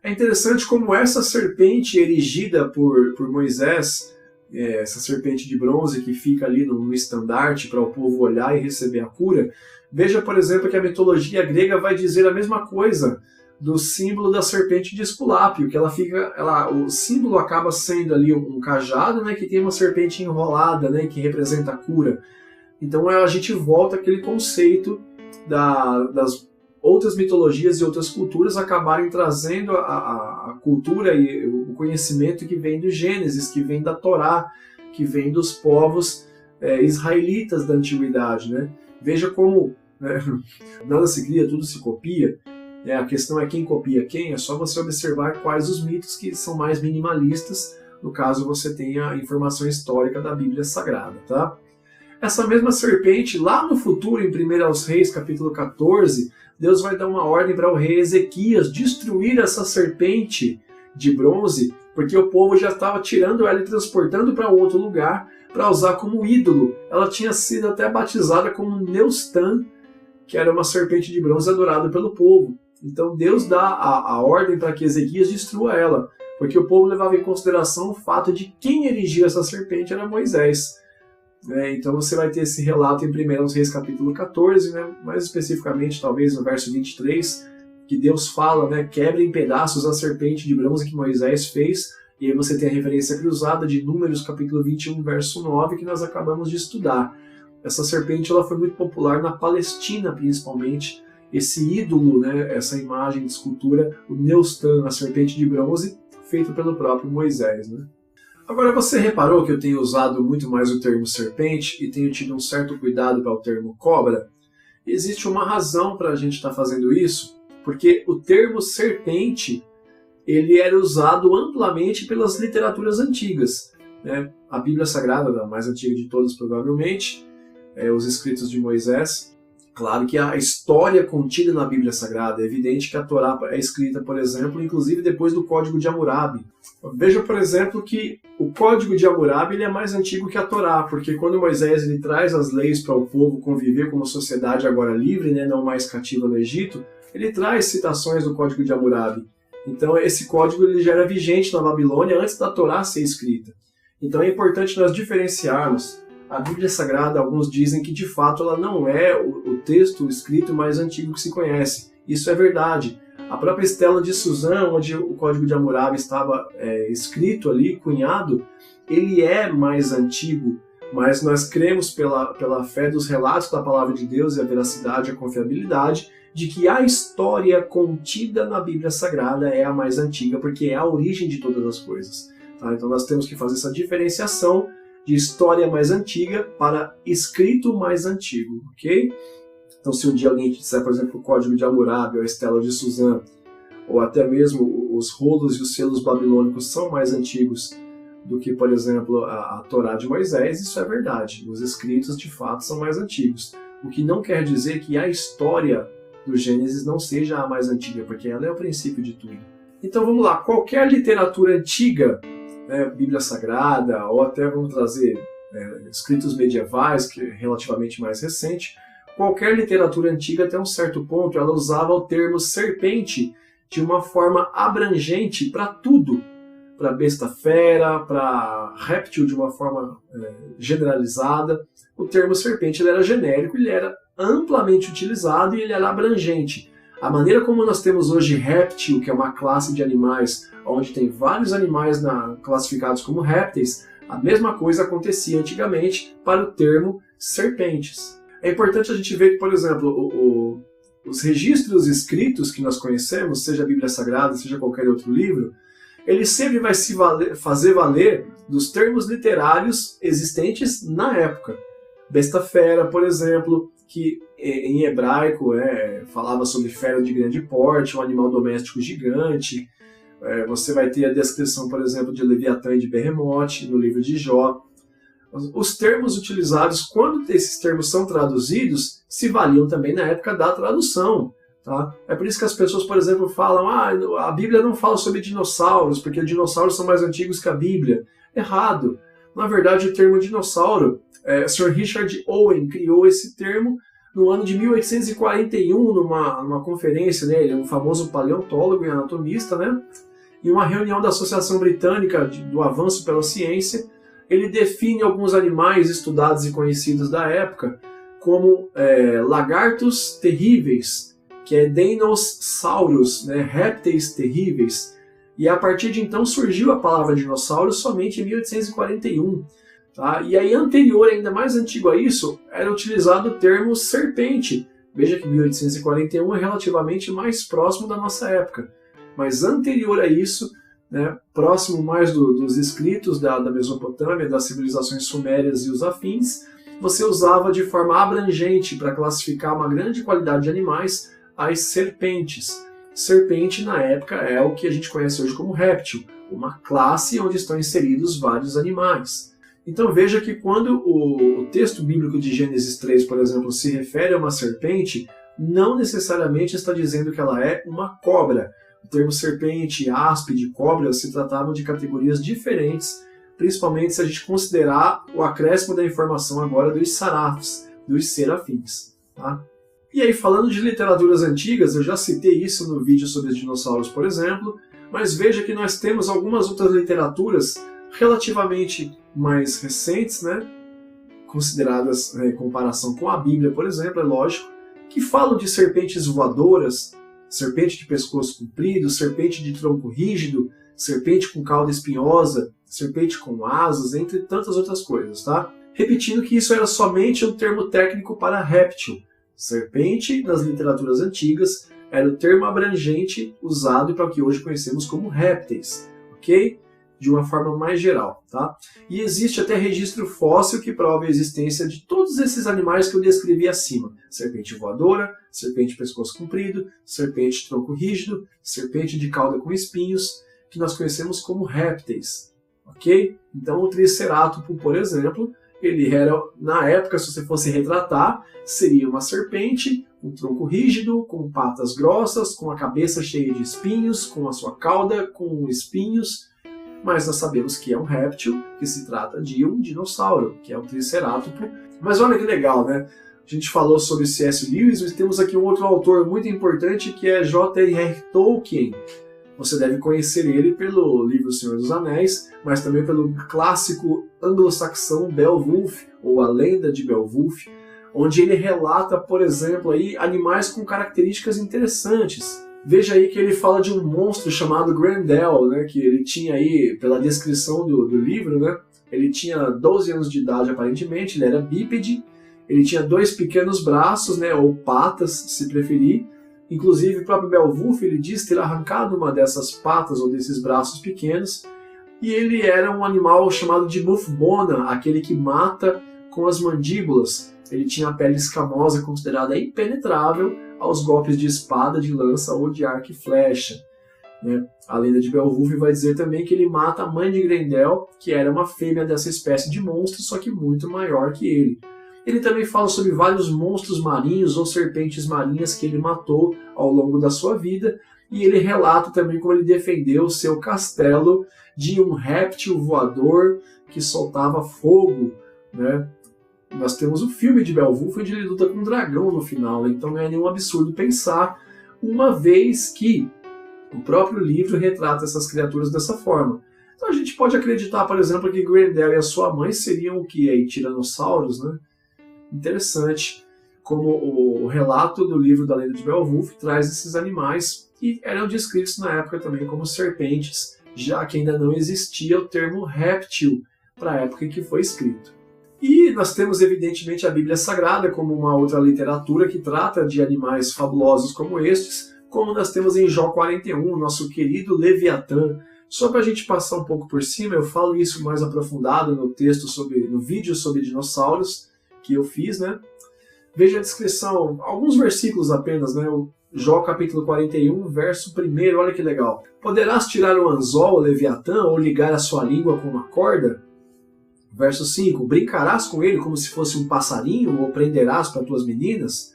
É interessante como essa serpente erigida por Moisés, essa serpente de bronze que fica ali no estandarte para o povo olhar e receber a cura, veja, por exemplo, que a mitologia grega vai dizer a mesma coisa do símbolo da serpente de Esculápio, que o símbolo acaba sendo ali um cajado, né, que tem uma serpente enrolada, né, que representa a cura. Então a gente volta àquele conceito das outras mitologias e outras culturas acabarem trazendo a cultura e o conhecimento que vem do Gênesis, que vem da Torá, que vem dos povos israelitas da antiguidade. Né? Veja como nada se cria, tudo se copia. A questão é quem copia quem, é só você observar quais os mitos que são mais minimalistas, no caso você tem a informação histórica da Bíblia Sagrada. Tá? Essa mesma serpente, lá no futuro, em 1 Reis, capítulo 14, Deus vai dar uma ordem para o rei Ezequias destruir essa serpente de bronze, porque o povo já estava tirando ela e transportando para outro lugar para usar como ídolo. Ela tinha sido até batizada como Neustan, que era uma serpente de bronze adorada pelo povo. Então Deus dá a ordem para que Ezequias destrua ela, porque o povo levava em consideração o fato de quem erigiu essa serpente era Moisés. Então você vai ter esse relato em 1 Reis capítulo 14, né? Mais especificamente talvez no verso 23, que Deus fala, né, quebre em pedaços a serpente de bronze que Moisés fez, e aí você tem a referência cruzada de Números capítulo 21, verso 9, que nós acabamos de estudar. Essa serpente ela foi muito popular na Palestina, principalmente. Esse ídolo, né, essa imagem de escultura, o Neustan, a serpente de bronze, feito pelo próprio Moisés. Né? Agora, você reparou que eu tenho usado muito mais o termo serpente e tenho tido um certo cuidado para o termo cobra? Existe uma razão para a gente estar fazendo isso, porque o termo serpente ele era usado amplamente pelas literaturas antigas. Né? A Bíblia Sagrada, a mais antiga de todas provavelmente, os escritos de Moisés. Claro que a história contida na Bíblia Sagrada, é evidente que a Torá é escrita, por exemplo, inclusive depois do Código de Hammurabi. Veja, por exemplo, que o Código de Hammurabi ele é mais antigo que a Torá, porque quando Moisés ele traz as leis para o povo conviver como sociedade agora livre, né, não mais cativa no Egito, ele traz citações do Código de Hammurabi. Então esse código ele já era vigente na Babilônia antes da Torá ser escrita. Então é importante nós diferenciarmos. A Bíblia Sagrada, alguns dizem que de fato ela não é o texto escrito mais antigo que se conhece. Isso é verdade. A própria Estela de Suzã, onde o Código de Hammurabi estava escrito ali, cunhado, ele é mais antigo, mas nós cremos pela fé dos relatos da Palavra de Deus e a veracidade e a confiabilidade de que a história contida na Bíblia Sagrada é a mais antiga, porque é a origem de todas as coisas. Tá? Então nós temos que fazer essa diferenciação de história mais antiga para escrito mais antigo, ok? Então se um dia alguém te disser, por exemplo, o Código de Hammurabi ou a Estela de Suzã, ou até mesmo os rolos e os selos babilônicos são mais antigos do que, por exemplo, a Torá de Moisés, isso é verdade. Os escritos, de fato, são mais antigos. O que não quer dizer que a história do Gênesis não seja a mais antiga, porque ela é o princípio de tudo. Então vamos lá, qualquer literatura antiga, Bíblia Sagrada, ou até vamos trazer escritos medievais, que é relativamente mais recente, qualquer literatura antiga até um certo ponto, ela usava o termo serpente de uma forma abrangente para tudo, para besta-fera, para réptil de uma forma generalizada. O termo serpente ele era genérico, ele era amplamente utilizado e ele era abrangente. A maneira como nós temos hoje réptil, que é uma classe de animais, onde tem vários animais classificados como répteis, a mesma coisa acontecia antigamente para o termo serpentes. É importante a gente ver que, por exemplo, os registros escritos que nós conhecemos, seja a Bíblia Sagrada, seja qualquer outro livro, ele sempre vai fazer valer dos termos literários existentes na época. Besta-fera, por exemplo, que em hebraico falava sobre fera de grande porte, um animal doméstico gigante. Você vai ter a descrição, por exemplo, de Leviatã e de Berremote no livro de Jó. Os termos utilizados, quando esses termos são traduzidos, se valiam também na época da tradução. Tá? É por isso que as pessoas, por exemplo, falam a Bíblia não fala sobre dinossauros, porque dinossauros são mais antigos que a Bíblia. Errado. Na verdade, o termo dinossauro, Sir Richard Owen criou esse termo no ano de 1841, numa conferência, né? Ele é um famoso paleontólogo e anatomista, né? Em uma reunião da Associação Britânica do Avanço pela Ciência, ele define alguns animais estudados e conhecidos da época como lagartos terríveis, que é Deinosaurus, né? Répteis terríveis. E a partir de então surgiu a palavra dinossauro somente em 1841. Tá? E aí, anterior, ainda mais antigo a isso, era utilizado o termo serpente. Veja que 1841 é relativamente mais próximo da nossa época. Mas anterior a isso, né, próximo mais dos escritos da Mesopotâmia, das civilizações sumérias e os afins, você usava de forma abrangente para classificar uma grande qualidade de animais as serpentes. Serpente, na época, é o que a gente conhece hoje como réptil, uma classe onde estão inseridos vários animais. Então veja que quando o texto bíblico de Gênesis 3, por exemplo, se refere a uma serpente, não necessariamente está dizendo que ela é uma cobra. O termo serpente, áspide, cobra se tratavam de categorias diferentes, principalmente se a gente considerar o acréscimo da informação agora dos sarafs, dos serafins. Tá? E aí, falando de literaturas antigas, eu já citei isso no vídeo sobre os dinossauros, por exemplo, mas veja que nós temos algumas outras literaturas relativamente mais recentes, né, consideradas em comparação com a Bíblia, por exemplo, é lógico, que falam de serpentes voadoras, serpente de pescoço comprido, serpente de tronco rígido, serpente com cauda espinhosa, serpente com asas, entre tantas outras coisas, tá? Repetindo que isso era somente um termo técnico para réptil. Serpente, nas literaturas antigas, era o termo abrangente usado para o que hoje conhecemos como répteis, ok? De uma forma mais geral, tá? E existe até registro fóssil que prova a existência de todos esses animais que eu descrevi acima. Serpente voadora, serpente de pescoço comprido, serpente de tronco rígido, serpente de cauda com espinhos, que nós conhecemos como répteis, ok? Então o Tricerátopo, por exemplo, ele era, na época, se você fosse retratar, seria uma serpente, um tronco rígido, com patas grossas, com a cabeça cheia de espinhos, com a sua cauda com espinhos, mas nós sabemos que é um réptil, que se trata de um dinossauro, que é o Tricerátopo. Mas olha que legal, né? A gente falou sobre C.S. Lewis, mas temos aqui um outro autor muito importante, que é J.R.R. Tolkien. Você deve conhecer ele pelo livro Senhor dos Anéis, mas também pelo clássico anglo-saxão Beowulf, ou A Lenda de Beowulf, onde ele relata, por exemplo, aí, animais com características interessantes. Veja aí que ele fala de um monstro chamado Grendel, né, que ele tinha aí, pela descrição do livro, né, ele tinha 12 anos de idade aparentemente, ele era bípede, ele tinha 2 pequenos braços, né, ou patas, se preferir. Inclusive, o próprio Beowulf, ele diz ter arrancado uma dessas patas ou desses braços pequenos, e ele era um animal chamado de Mufbona, aquele que mata com as mandíbulas. Ele tinha a pele escamosa, considerada impenetrável aos golpes de espada, de lança ou de arco e flecha. Né? A lenda de Beowulf vai dizer também que ele mata a mãe de Grendel, que era uma fêmea dessa espécie de monstro, só que muito maior que ele. Ele também fala sobre vários monstros marinhos ou serpentes marinhas que ele matou ao longo da sua vida, e ele relata também como ele defendeu seu castelo de um réptil voador que soltava fogo, né? Nós temos o filme de Beowulf, onde ele luta com um dragão no final, né? Então não é nenhum absurdo pensar, uma vez que o próprio livro retrata essas criaturas dessa forma. Então a gente pode acreditar, por exemplo, que Grendel e a sua mãe seriam o que? Aí, tiranossauros, né? Interessante como o relato do livro da Lenda de Beowulf traz esses animais que eram descritos na época também como serpentes, já que ainda não existia o termo réptil para a época em que foi escrito. E nós temos evidentemente a Bíblia Sagrada como uma outra literatura que trata de animais fabulosos como estes, como nós temos em Jó 41, nosso querido Leviatã. Só para a gente passar um pouco por cima, eu falo isso mais aprofundado no texto no vídeo sobre dinossauros que eu fiz, né? Veja a descrição, alguns versículos apenas, né? O Jó capítulo 41, verso 1, olha que legal. Poderás tirar o anzol, o leviatã, ou ligar a sua língua com uma corda? Verso 5, brincarás com ele como se fosse um passarinho, ou prenderás para tuas meninas?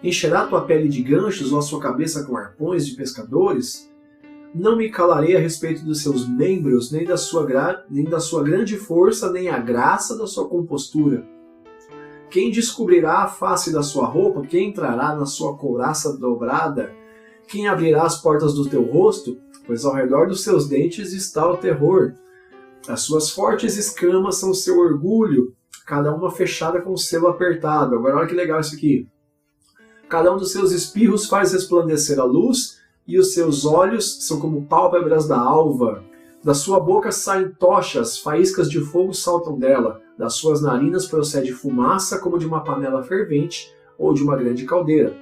Encherá tua pele de ganchos, ou a sua cabeça com arpões de pescadores? Não me calarei a respeito dos seus membros, nem da sua grande força, nem a graça da sua compostura. Quem descobrirá a face da sua roupa? Quem entrará na sua couraça dobrada? Quem abrirá as portas do teu rosto? Pois ao redor dos seus dentes está o terror. As suas fortes escamas são o seu orgulho, cada uma fechada com o selo apertado. Agora olha que legal isso aqui. Cada um dos seus espirros faz resplandecer a luz, e os seus olhos são como pálpebras da alva. Da sua boca saem tochas, faíscas de fogo saltam dela. Das suas narinas procede fumaça como de uma panela fervente ou de uma grande caldeira.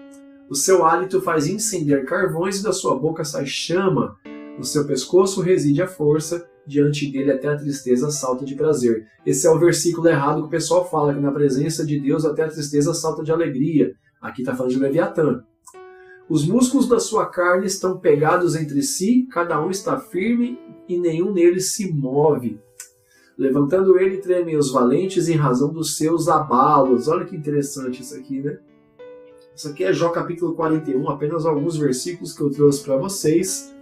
O seu hálito faz incender carvões e da sua boca sai chama. No seu pescoço reside a força, diante dele até a tristeza salta de prazer. Esse é o versículo errado que o pessoal fala, que na presença de Deus até a tristeza salta de alegria. Aqui está falando de Leviatã. Os músculos da sua carne estão pegados entre si, cada um está firme e nenhum neles se move. Levantando ele, tremem os valentes em razão dos seus abalos. Olha que interessante isso aqui, né? Isso aqui é Jó capítulo 41, apenas alguns versículos que eu trouxe para vocês.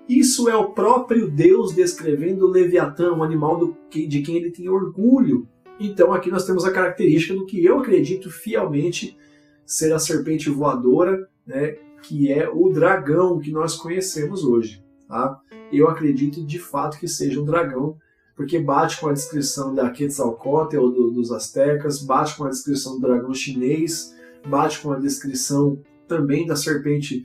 Isso é o próprio Deus descrevendo o Leviatã, um animal de quem ele tem orgulho. Então aqui nós temos a característica do que eu acredito fielmente ser a serpente voadora, né, que é o dragão que nós conhecemos hoje. Tá? Eu acredito de fato que seja um dragão, porque bate com a descrição da Quetzalcóatl dos astecas, bate com a descrição do dragão chinês, bate com a descrição também da serpente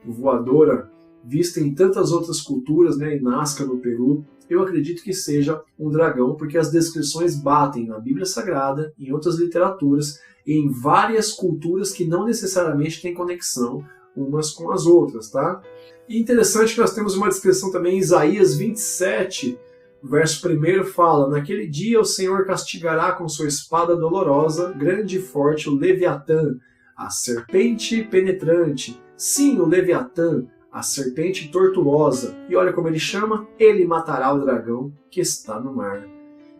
voadora vista em tantas outras culturas, né, em Nazca, no Peru. Eu acredito que seja um dragão, porque as descrições batem na Bíblia Sagrada, em outras literaturas, e em várias culturas que não necessariamente têm conexão umas com as outras. Tá? E interessante que nós temos uma descrição também em Isaías 27, verso 1 fala: naquele dia o Senhor castigará com sua espada dolorosa, grande e forte, o Leviatã, a serpente penetrante. Sim, o Leviatã, a serpente tortuosa. E olha como ele chama: ele matará o dragão que está no mar.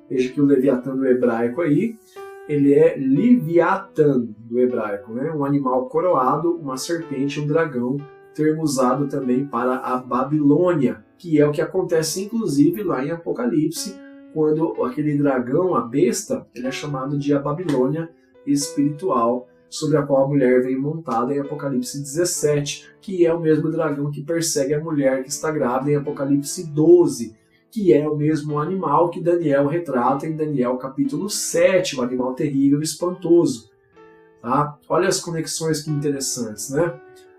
Veja que o Leviatã do hebraico aí, ele é Liviatã do hebraico, né? Um animal coroado, uma serpente, um dragão, termo usado também para a Babilônia, que é o que acontece inclusive lá em Apocalipse, quando aquele dragão, a besta, ele é chamado de a Babilônia espiritual, sobre a qual a mulher vem montada em Apocalipse 17, que é o mesmo dragão que persegue a mulher que está grávida em Apocalipse 12, que é o mesmo animal que Daniel retrata em Daniel capítulo 7, um animal terrível e espantoso. Tá? Olha as conexões que interessantes, né?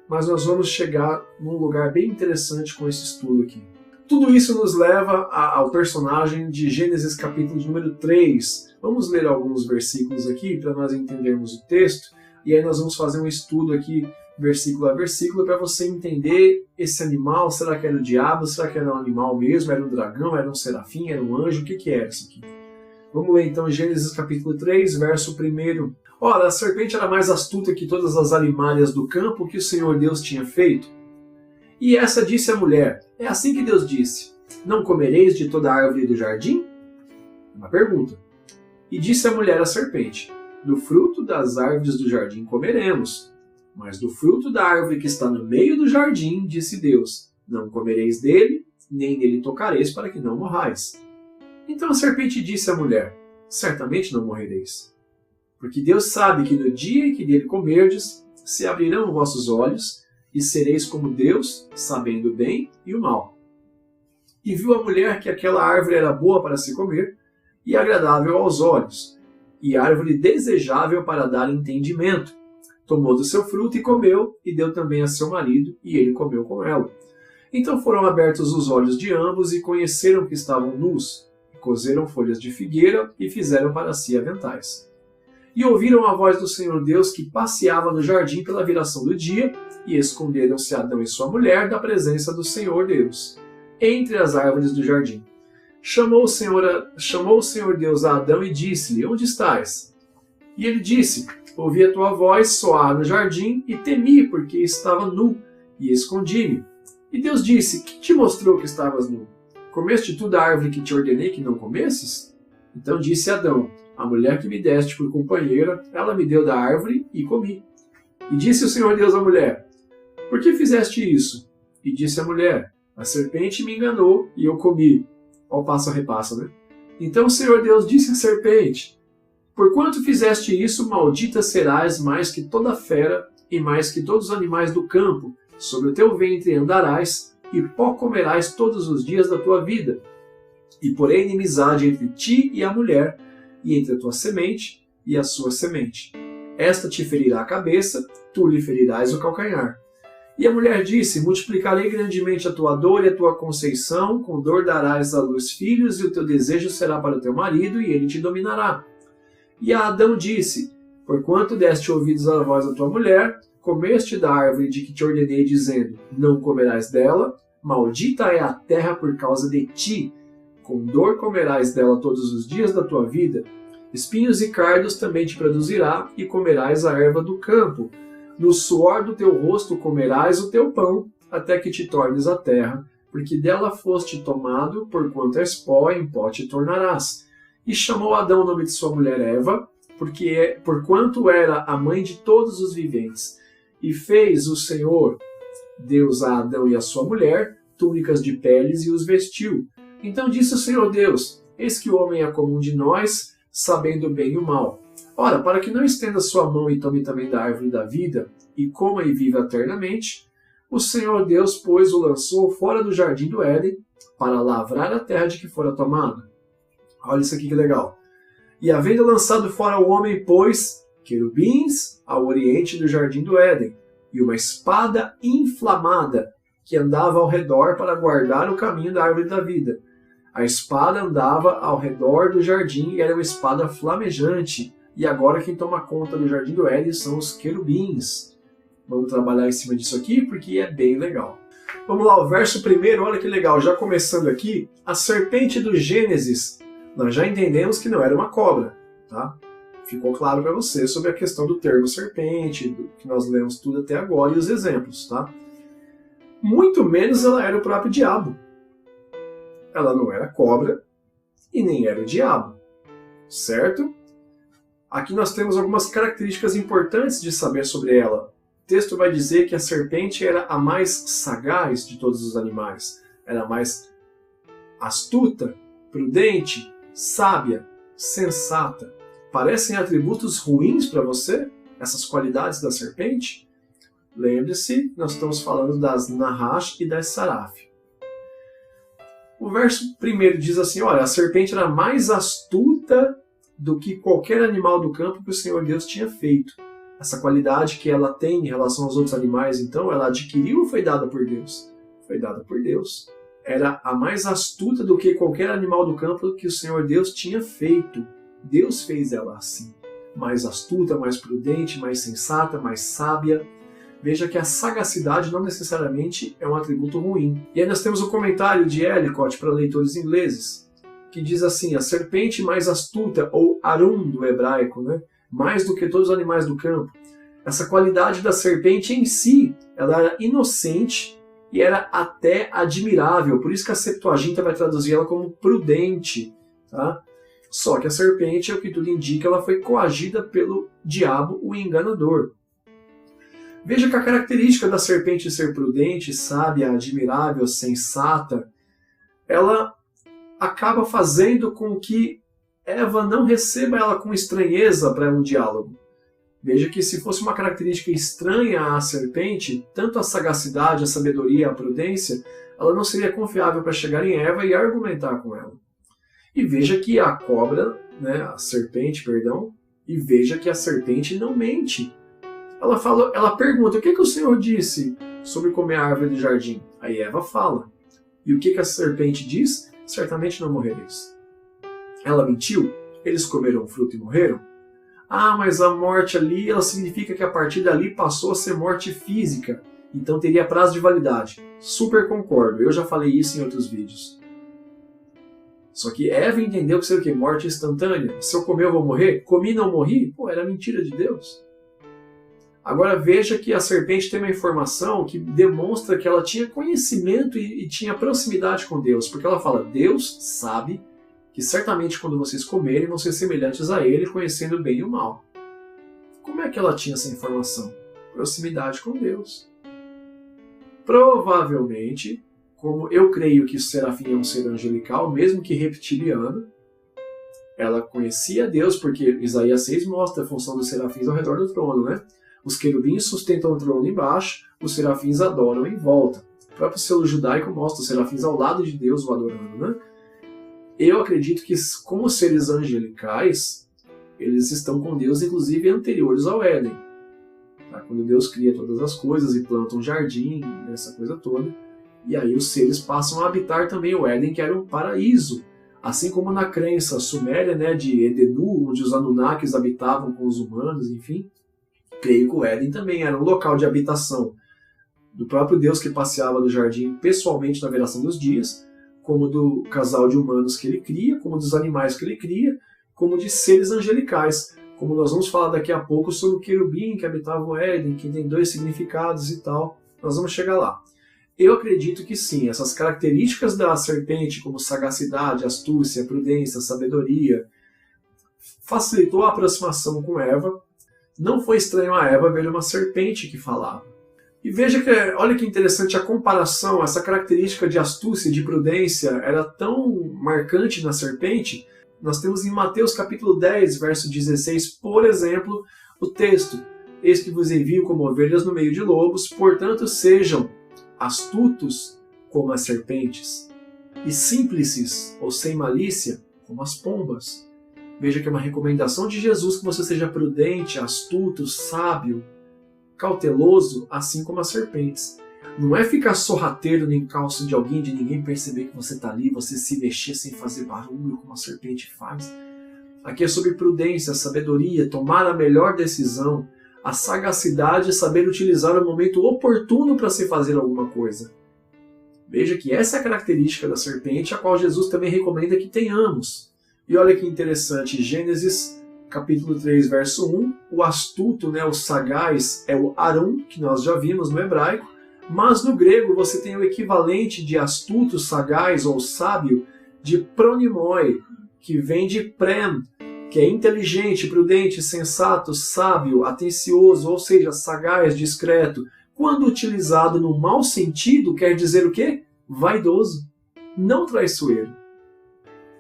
Mas nós vamos chegar num lugar bem interessante com esse estudo aqui. Tudo isso nos leva ao personagem de Gênesis capítulo número 3. Vamos ler alguns versículos aqui para nós entendermos o texto, e aí nós vamos fazer um estudo aqui, versículo a versículo, para você entender esse animal. Será que era o diabo? Será que era um animal mesmo? Era um dragão? Era um serafim? Era um anjo? O que era isso aqui? Vamos ler então Gênesis capítulo 3, verso 1. Ora, a serpente era mais astuta que todas as alimárias do campo que o Senhor Deus tinha feito. E essa disse à mulher: é assim que Deus disse: não comereis de toda a árvore do jardim? Uma pergunta. E disse a mulher à serpente: do fruto das árvores do jardim comeremos, mas do fruto da árvore que está no meio do jardim, disse Deus: não comereis dele, nem dele tocareis, para que não morrais. Então a serpente disse à mulher: certamente não morrereis, porque Deus sabe que no dia em que dele comerdes, se abrirão vossos olhos, e sereis como Deus, sabendo o bem e o mal. E viu a mulher que aquela árvore era boa para se comer, e agradável aos olhos, e árvore desejável para dar entendimento. Tomou do seu fruto e comeu, e deu também a seu marido, e ele comeu com ela. Então foram abertos os olhos de ambos, e conheceram que estavam nus, e coseram folhas de figueira, e fizeram para si aventais. E ouviram a voz do Senhor Deus que passeava no jardim pela viração do dia, e esconderam-se Adão e sua mulher da presença do Senhor Deus, entre as árvores do jardim. Chamou o Senhor Deus a Adão e disse-lhe: onde estás? E ele disse: Ouvi a tua voz soar no jardim e temi, porque estava nu, e escondi-me. E Deus disse: quem te mostrou que estavas nu? Comeste tu da árvore que te ordenei que não comesses? Então disse Adão: a mulher que me deste por companheira, ela me deu da árvore e comi. E disse o Senhor Deus à mulher: por que fizeste isso? E disse a mulher: a serpente me enganou e eu comi. Ó, passa, repassa, né? Então o Senhor Deus disse à serpente: porquanto fizeste isso, maldita serás mais que toda fera e mais que todos os animais do campo. Sobre o teu ventre andarás, e pó comerás todos os dias da tua vida. E porém inimizade entre ti e a mulher, e entre a tua semente e a sua semente. Esta te ferirá a cabeça, tu lhe ferirás o calcanhar. E a mulher disse: multiplicarei grandemente a tua dor e a tua conceição, com dor darás à luz filhos, e o teu desejo será para o teu marido, e ele te dominará. E a Adão disse: porquanto deste ouvidos à voz da tua mulher, comeste da árvore de que te ordenei, dizendo: não comerás dela, maldita é a terra por causa de ti, com dor comerás dela todos os dias da tua vida, espinhos e cardos também te produzirá, e comerás a erva do campo. No suor do teu rosto comerás o teu pão, até que te tornes a terra, porque dela foste tomado, porquanto és pó, em pó te tornarás. E chamou Adão o nome de sua mulher Eva, porquanto era a mãe de todos os viventes. E fez o Senhor Deus a Adão e a sua mulher túnicas de peles e os vestiu. Então disse o Senhor Deus: eis que o homem é comum de nós, sabendo o bem e o mal. Ora, para que não estenda sua mão e tome também da árvore da vida, e coma e viva eternamente, o Senhor Deus, pois, o lançou fora do jardim do Éden, para lavrar a terra de que fora tomada. Olha isso aqui que legal. E havendo lançado fora o homem, pôs querubins ao oriente do jardim do Éden, e uma espada inflamada, que andava ao redor para guardar o caminho da árvore da vida. A espada andava ao redor do jardim e era uma espada flamejante. E agora quem toma conta do jardim do Éden são os querubins. Vamos trabalhar em cima disso aqui porque é bem legal. Vamos lá, o verso primeiro, olha que legal. Já começando aqui, a serpente do Gênesis. Nós já entendemos que não era uma cobra, tá? Ficou claro para você sobre a questão do termo serpente, do que nós lemos tudo até agora e os exemplos, tá? Muito menos ela era o próprio diabo. Ela não era cobra e nem era o diabo, certo? Aqui nós temos algumas características importantes de saber sobre ela. O texto vai dizer que a serpente era a mais sagaz de todos os animais. Era a mais astuta, prudente, sábia, sensata. Parecem atributos ruins para você, essas qualidades da serpente? Lembre-se, nós estamos falando das Nahash e das Saraf. O verso primeiro diz assim, olha, a serpente era mais astuta do que qualquer animal do campo que o Senhor Deus tinha feito. Essa qualidade que ela tem em relação aos outros animais, então, ela adquiriu ou foi dada por Deus? Foi dada por Deus. Era a mais astuta do que qualquer animal do campo que o Senhor Deus tinha feito. Deus fez ela assim. Mais astuta, mais prudente, mais sensata, mais sábia. Veja que a sagacidade não necessariamente é um atributo ruim. E aí nós temos o comentário de Ellicott para leitores ingleses, que diz assim, a serpente mais astuta, ou arum do hebraico, né? Mais do que todos os animais do campo. Essa qualidade da serpente em si, ela era inocente e era até admirável. Por isso que a Septuaginta vai traduzir ela como prudente. Tá? Só que a serpente, é o que tudo indica, ela foi coagida pelo diabo, o enganador. Veja que a característica da serpente ser prudente, sábia, admirável, sensata, ela acaba fazendo com que Eva não receba ela com estranheza para um diálogo. Veja que se fosse uma característica estranha à serpente, tanto a sagacidade, a sabedoria, a prudência, ela não seria confiável para chegar em Eva e argumentar com ela. E veja que a cobra, né, a serpente, perdão, e veja que a serpente não mente. Ela pergunta, o que o Senhor disse sobre comer a árvore do jardim? Aí Eva fala. E o que a serpente diz? Certamente não morrereis. Ela mentiu? Eles comeram o fruto e morreram? Ah, mas a morte ali, ela significa que a partir dali passou a ser morte física. Então teria prazo de validade. Super concordo, eu já falei isso em outros vídeos. Só que Eva entendeu que sei o que? Morte instantânea. Se eu comer eu vou morrer? Comi e não morri? Pô, era mentira de Deus. Agora veja que a serpente tem uma informação que demonstra que ela tinha conhecimento e tinha proximidade com Deus, porque ela fala, Deus sabe que certamente quando vocês comerem vão ser semelhantes a Ele, conhecendo o bem e o mal. Como é que ela tinha essa informação? Proximidade com Deus. Provavelmente, como eu creio que o serafim é um ser angelical, mesmo que reptiliano, ela conhecia Deus, porque Isaías 6 mostra a função dos serafins ao redor do trono, né? Os querubins sustentam o trono embaixo, os serafins adoram em volta. O próprio selo judaico mostra os serafins ao lado de Deus o adorando, né? Eu acredito que, como seres angelicais, eles estão com Deus, inclusive anteriores ao Éden. Tá? Quando Deus cria todas as coisas e planta um jardim, essa coisa toda, e aí os seres passam a habitar também o Éden, que era um paraíso. Assim como na crença suméria, né, de Edenu, onde os Anunnakis habitavam com os humanos, enfim, creio que o Éden também era um local de habitação do próprio Deus que passeava no jardim pessoalmente na viração dos dias, como do casal de humanos que ele cria, como dos animais que ele cria, como de seres angelicais, como nós vamos falar daqui a pouco sobre o querubim que habitava o Éden, que tem 2 significados e tal. Nós vamos chegar lá. Eu acredito que sim, essas características da serpente, como sagacidade, astúcia, prudência, sabedoria, facilitou a aproximação com Eva. Não foi estranho a Eva ver uma serpente que falava. E veja que, olha que interessante a comparação, essa característica de astúcia e de prudência era tão marcante na serpente. Nós temos em Mateus capítulo 10, verso 16, por exemplo, o texto: Eis que vos envio como ovelhas no meio de lobos, portanto sejam astutos como as serpentes, e simples, ou sem malícia, como as pombas. Veja que é uma recomendação de Jesus que você seja prudente, astuto, sábio, cauteloso, assim como as serpentes. Não é ficar sorrateiro no encalço de alguém, de ninguém perceber que você está ali, você se mexer sem fazer barulho, como a serpente faz. Aqui é sobre prudência, sabedoria, tomar a melhor decisão, a sagacidade de saber utilizar o momento oportuno para se fazer alguma coisa. Veja que essa é a característica da serpente, a qual Jesus também recomenda que tenhamos. E olha que interessante, Gênesis capítulo 3, verso 1, o astuto, né, o sagaz, é o arum, que nós já vimos no hebraico, mas no grego você tem o equivalente de astuto, sagaz ou sábio, de pronimoi, que vem de prem, que é inteligente, prudente, sensato, sábio, atencioso, ou seja, sagaz, discreto. Quando utilizado no mau sentido, quer dizer o quê? Vaidoso, não traiçoeiro.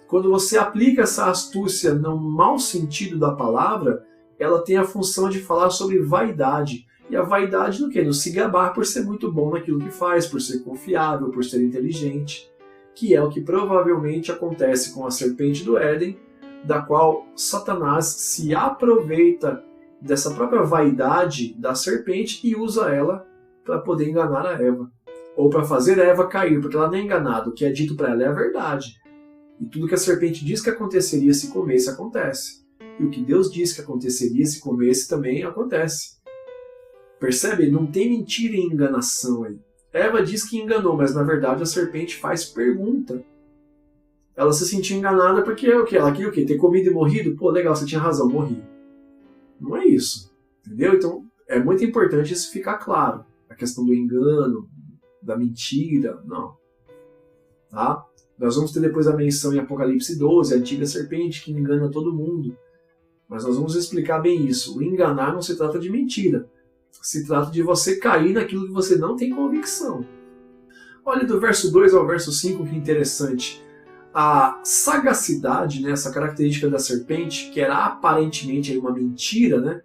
Quando você aplica essa astúcia no mau sentido da palavra, ela tem a função de falar sobre vaidade. E a vaidade no quê? No se gabar por ser muito bom naquilo que faz, por ser confiável, por ser inteligente, que é o que provavelmente acontece com a serpente do Éden, da qual Satanás se aproveita dessa própria vaidade da serpente e usa ela para poder enganar a Eva. Ou para fazer a Eva cair, porque ela não é enganada. O que é dito para ela é a verdade. E tudo que a serpente diz que aconteceria se comesse, acontece. E o que Deus diz que aconteceria se comesse, também acontece. Percebe? Não tem mentira e enganação aí. Eva diz que enganou, mas na verdade a serpente faz pergunta. Ela se sentiu enganada porque o quê? Ela queria o quê? Ter comido e morrido? Pô, legal, você tinha razão, morri. Não é isso. Entendeu? Então é muito importante isso ficar claro. A questão do engano, da mentira, não. Tá? Nós vamos ter depois a menção em Apocalipse 12, a antiga serpente que engana todo mundo. Mas nós vamos explicar bem isso. O enganar não se trata de mentira. Se trata de você cair naquilo que você não tem convicção. Olha do verso 2 ao verso 5, que interessante. A sagacidade, né, essa característica da serpente, que era aparentemente uma mentira, né,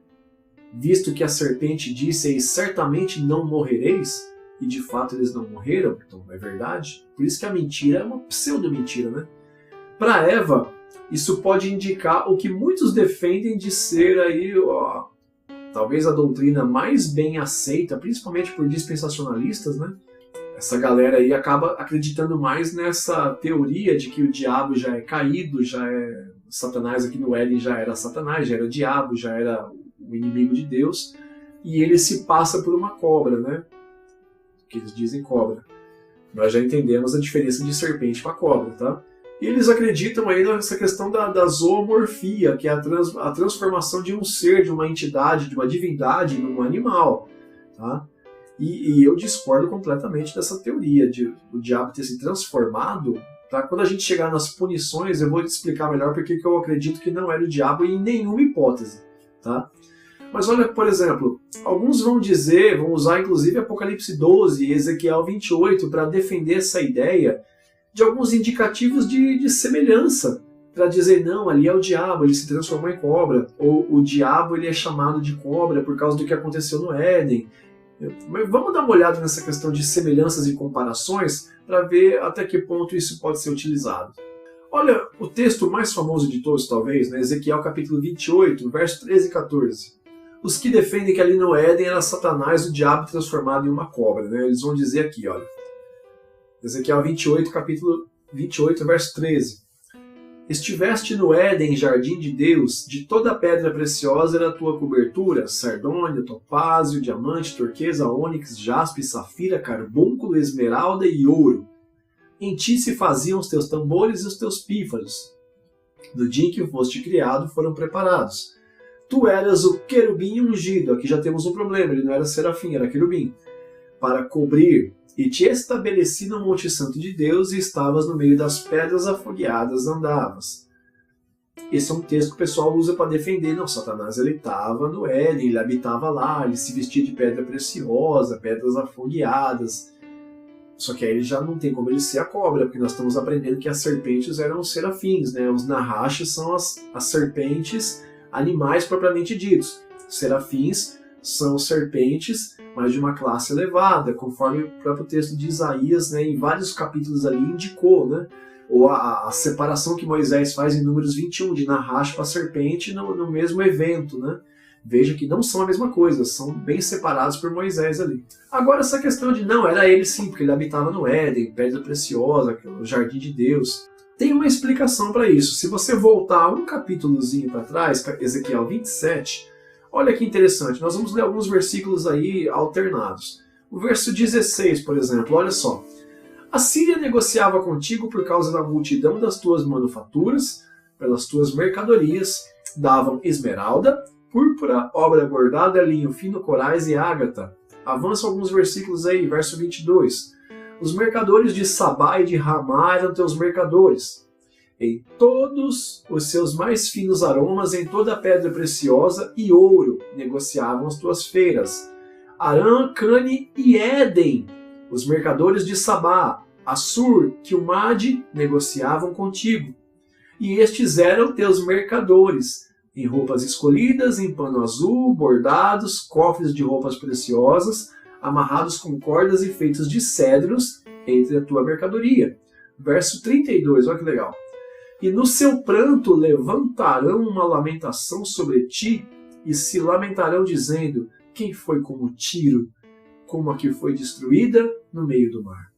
visto que a serpente disse, e certamente não morrereis, e de fato eles não morreram, então é verdade. Por isso que a mentira é uma pseudo-mentira, né? Para Eva, isso pode indicar o que muitos defendem de ser aí, ó, talvez a doutrina mais bem aceita, principalmente por dispensacionalistas, né? Essa galera aí acaba acreditando mais nessa teoria de que o diabo já é caído, já é Satanás aqui no Éden, já era Satanás, já era o diabo, já era o inimigo de Deus, e ele se passa por uma cobra, né? Que eles dizem cobra. Nós já entendemos a diferença de serpente para cobra, tá? E eles acreditam aí nessa questão da zoomorfia, que é a transformação de um ser, de uma entidade, de uma divindade num animal. Tá? E eu discordo completamente dessa teoria de o diabo ter se transformado. Tá? Quando a gente chegar nas punições, eu vou te explicar melhor porque eu acredito que não era o diabo em nenhuma hipótese. Tá? Mas olha, por exemplo, alguns vão usar inclusive Apocalipse 12 e Ezequiel 28 para defender essa ideia de alguns indicativos de semelhança, para dizer, não, ali é o diabo, ele se transformou em cobra, ou o diabo ele é chamado de cobra por causa do que aconteceu no Éden. Mas vamos dar uma olhada nessa questão de semelhanças e comparações para ver até que ponto isso pode ser utilizado. Olha, o texto mais famoso de todos, talvez, né, Ezequiel capítulo 28, verso 13 e 14. Os que defendem que ali no Éden era Satanás, o diabo transformado em uma cobra. Né? Eles vão dizer aqui, olha, Ezequiel 28, capítulo 28, verso 13. Estiveste no Éden, jardim de Deus, de toda pedra preciosa era a tua cobertura, sardônio, topázio, diamante, turquesa, ônix, jaspe, safira, carbúnculo, esmeralda e ouro. Em ti se faziam os teus tambores e os teus pífaros. No dia em que foste criado foram preparados. Tu eras o querubim ungido, aqui já temos um problema, ele não era serafim, era querubim, para cobrir. E te estabeleci no Monte Santo de Deus e estavas no meio das pedras afogueadas, andavas. Esse é um texto que o pessoal usa para defender. Não, Satanás ele estava no Éden, ele habitava lá, ele se vestia de pedra preciosa, pedras afogueadas. Só que aí ele já não tem como ele ser a cobra, porque nós estamos aprendendo que as serpentes eram os serafins, né? Os Nahash são as serpentes, animais propriamente ditos. Serafins são serpentes, mas de uma classe elevada, conforme o próprio texto de Isaías, né, em vários capítulos ali indicou, né, ou a separação que Moisés faz em Números 21, de Nahash para a serpente no mesmo evento. Né? Veja que não são a mesma coisa, são bem separados por Moisés ali. Agora essa questão de não, era ele sim, porque ele habitava no Éden, pedra preciosa, o jardim de Deus. Tem uma explicação para isso. Se você voltar um capítulozinho para trás, Ezequiel 27, olha que interessante, nós vamos ler alguns versículos aí alternados. O verso 16, por exemplo, olha só. A Síria negociava contigo por causa da multidão das tuas manufaturas, pelas tuas mercadorias, davam esmeralda, púrpura, obra bordada, linho fino, corais e ágata. Avança alguns versículos aí, verso 22. Os mercadores de Sabá e de Ramá eram teus mercadores. Em todos os seus mais finos aromas, em toda a pedra preciosa e ouro, negociavam as tuas feiras. Arã, Cane e Éden, os mercadores de Sabá, Assur, Quilmade, negociavam contigo. E estes eram teus mercadores, em roupas escolhidas, em pano azul, bordados, cofres de roupas preciosas, amarrados com cordas e feitos de cedros, entre a tua mercadoria. Verso 32, olha que legal. E no seu pranto levantarão uma lamentação sobre ti, e se lamentarão dizendo, quem foi como Tiro, como a que foi destruída no meio do mar.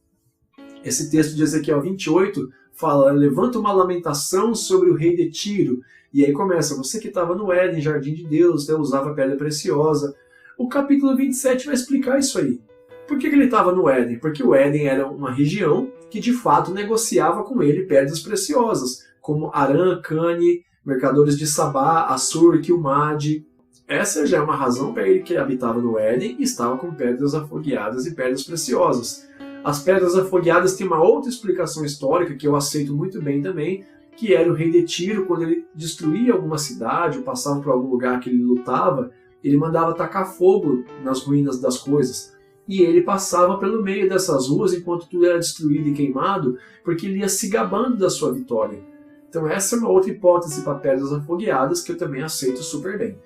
Esse texto de Ezequiel 28 fala, levanta uma lamentação sobre o rei de Tiro. E aí começa, você que estava no Éden, jardim de Deus, usava pedra preciosa. O capítulo 27 vai explicar isso aí. Por que ele estava no Éden? Porque o Éden era uma região que de fato negociava com ele pedras preciosas, como Arã, Cane, mercadores de Sabá, Assur, Quilmade. Essa já é uma razão para ele que habitava no Éden e estava com pedras afogueadas e pedras preciosas. As pedras afogueadas têm uma outra explicação histórica que eu aceito muito bem também, que era o rei de Tiro, quando ele destruía alguma cidade ou passava por algum lugar que ele lutava, ele mandava tacar fogo nas ruínas das coisas. E ele passava pelo meio dessas ruas enquanto tudo era destruído e queimado, porque ele ia se gabando da sua vitória. Então essa é uma outra hipótese para pedras afogueadas que eu também aceito super bem.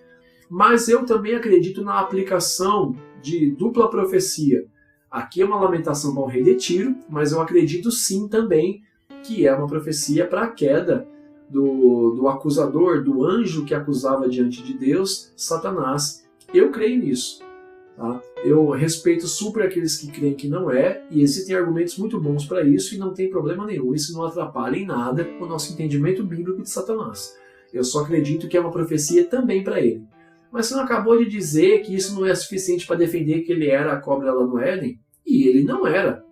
Mas eu também acredito na aplicação de dupla profecia. Aqui é uma lamentação para o rei de Tiro, mas eu acredito sim também que é uma profecia para a queda do acusador, do anjo que acusava diante de Deus, Satanás. Eu creio nisso. Tá? Eu respeito super aqueles que creem que não é, e existem argumentos muito bons para isso e não tem problema nenhum. Isso não atrapalha em nada o nosso entendimento bíblico de Satanás. Eu só acredito que é uma profecia também para ele. Mas você não acabou de dizer que isso não é suficiente para defender que ele era a cobra lá no Éden? E ele não era.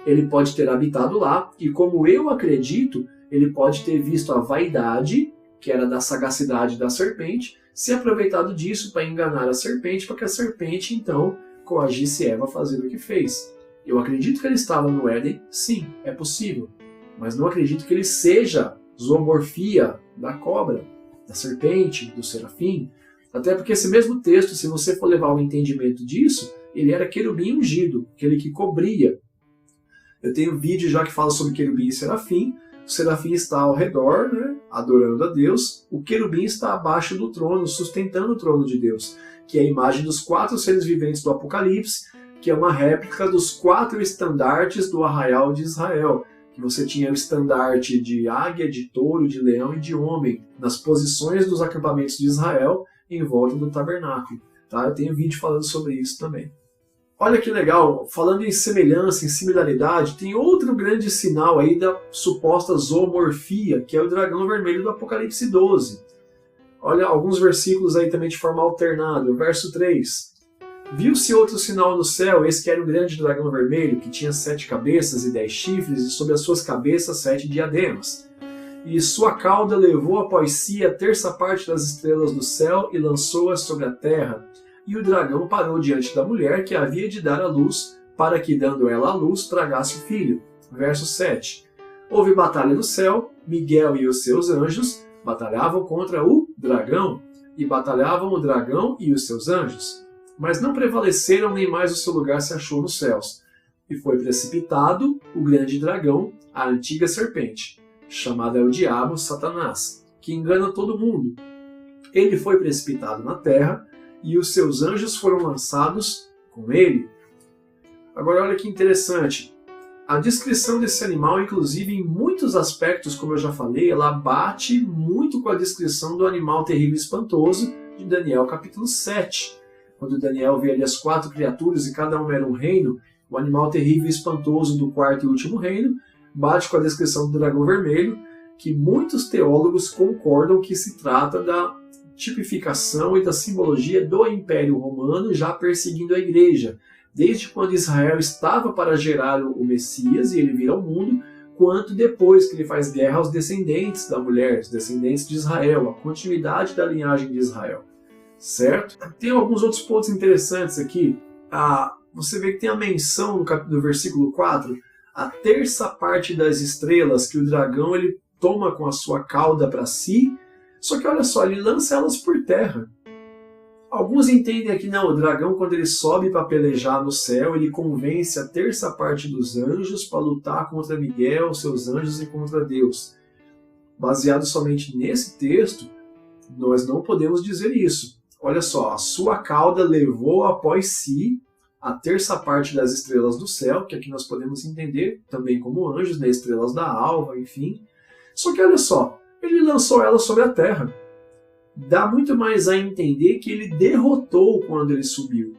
Ele pode ter habitado lá, e como eu acredito, Ele pode ter visto a vaidade, que era da sagacidade da serpente, se aproveitado disso para enganar a serpente, para que a serpente, então, coagisse Eva a fazer o que fez. Eu acredito que ele estava no Éden, sim, é possível. Mas não acredito que ele seja zoomorfia da cobra, da serpente, do serafim. Até porque esse mesmo texto, se você for levar o entendimento disso, ele era querubim ungido, aquele que cobria. Eu tenho um vídeo já que fala sobre querubim e serafim. O serafim está ao redor, né, adorando a Deus. O querubim está abaixo do trono, sustentando o trono de Deus, que é a imagem dos 4 seres viventes do Apocalipse, que é uma réplica dos 4 estandartes do arraial de Israel. Que você tinha o estandarte de águia, de touro, de leão e de homem, nas posições dos acampamentos de Israel, em volta do tabernáculo. Tá? Eu tenho vídeo falando sobre isso também. Olha que legal, falando em semelhança, em similaridade, tem outro grande sinal aí da suposta zoomorfia, que é o dragão vermelho do Apocalipse 12. Olha alguns versículos aí também de forma alternada. O verso 3. Viu-se outro sinal no céu, esse que era um grande dragão vermelho, que tinha 7 cabeças e 10 chifres, e sobre as suas cabeças 7 diademas. E sua cauda levou após si a terça parte das estrelas do céu e lançou-as sobre a terra. E o dragão parou diante da mulher que havia de dar à luz, para que, dando ela à luz, tragasse o filho. Verso 7. Houve batalha no céu, Miguel e os seus anjos batalhavam contra o dragão, e batalhavam o dragão e os seus anjos. Mas não prevaleceram, nem mais o seu lugar se achou nos céus. E foi precipitado o grande dragão, a antiga serpente, chamada é o diabo, Satanás, que engana todo mundo. Ele foi precipitado na terra, e os seus anjos foram lançados com ele. Agora olha que interessante. A descrição desse animal, inclusive em muitos aspectos, como eu já falei, ela bate muito com a descrição do animal terrível e espantoso de Daniel capítulo 7. Quando Daniel vê ali as 4 criaturas e cada uma era um reino, o animal terrível e espantoso do 4º e último reino bate com a descrição do dragão vermelho, que muitos teólogos concordam que se trata da tipificação e da simbologia do Império Romano já perseguindo a igreja, desde quando Israel estava para gerar o Messias e ele vir ao mundo, quanto depois que ele faz guerra aos descendentes da mulher, os descendentes de Israel, a continuidade da linhagem de Israel. Certo? Tem alguns outros pontos interessantes aqui. Você vê que tem a menção no versículo 4, a terça parte das estrelas que o dragão ele toma com a sua cauda para si. Só que olha só, ele lança elas por terra. Alguns entendem aqui, não, o dragão quando ele sobe para pelejar no céu, ele convence a terça parte dos anjos para lutar contra Miguel, seus anjos e contra Deus. Baseado somente nesse texto, nós não podemos dizer isso. Olha só, a sua cauda levou após si a terça parte das estrelas do céu, que aqui nós podemos entender também como anjos, né, estrelas da alva, enfim. Só que olha só, ele lançou ela sobre a terra. Dá muito mais a entender que ele derrotou quando ele subiu.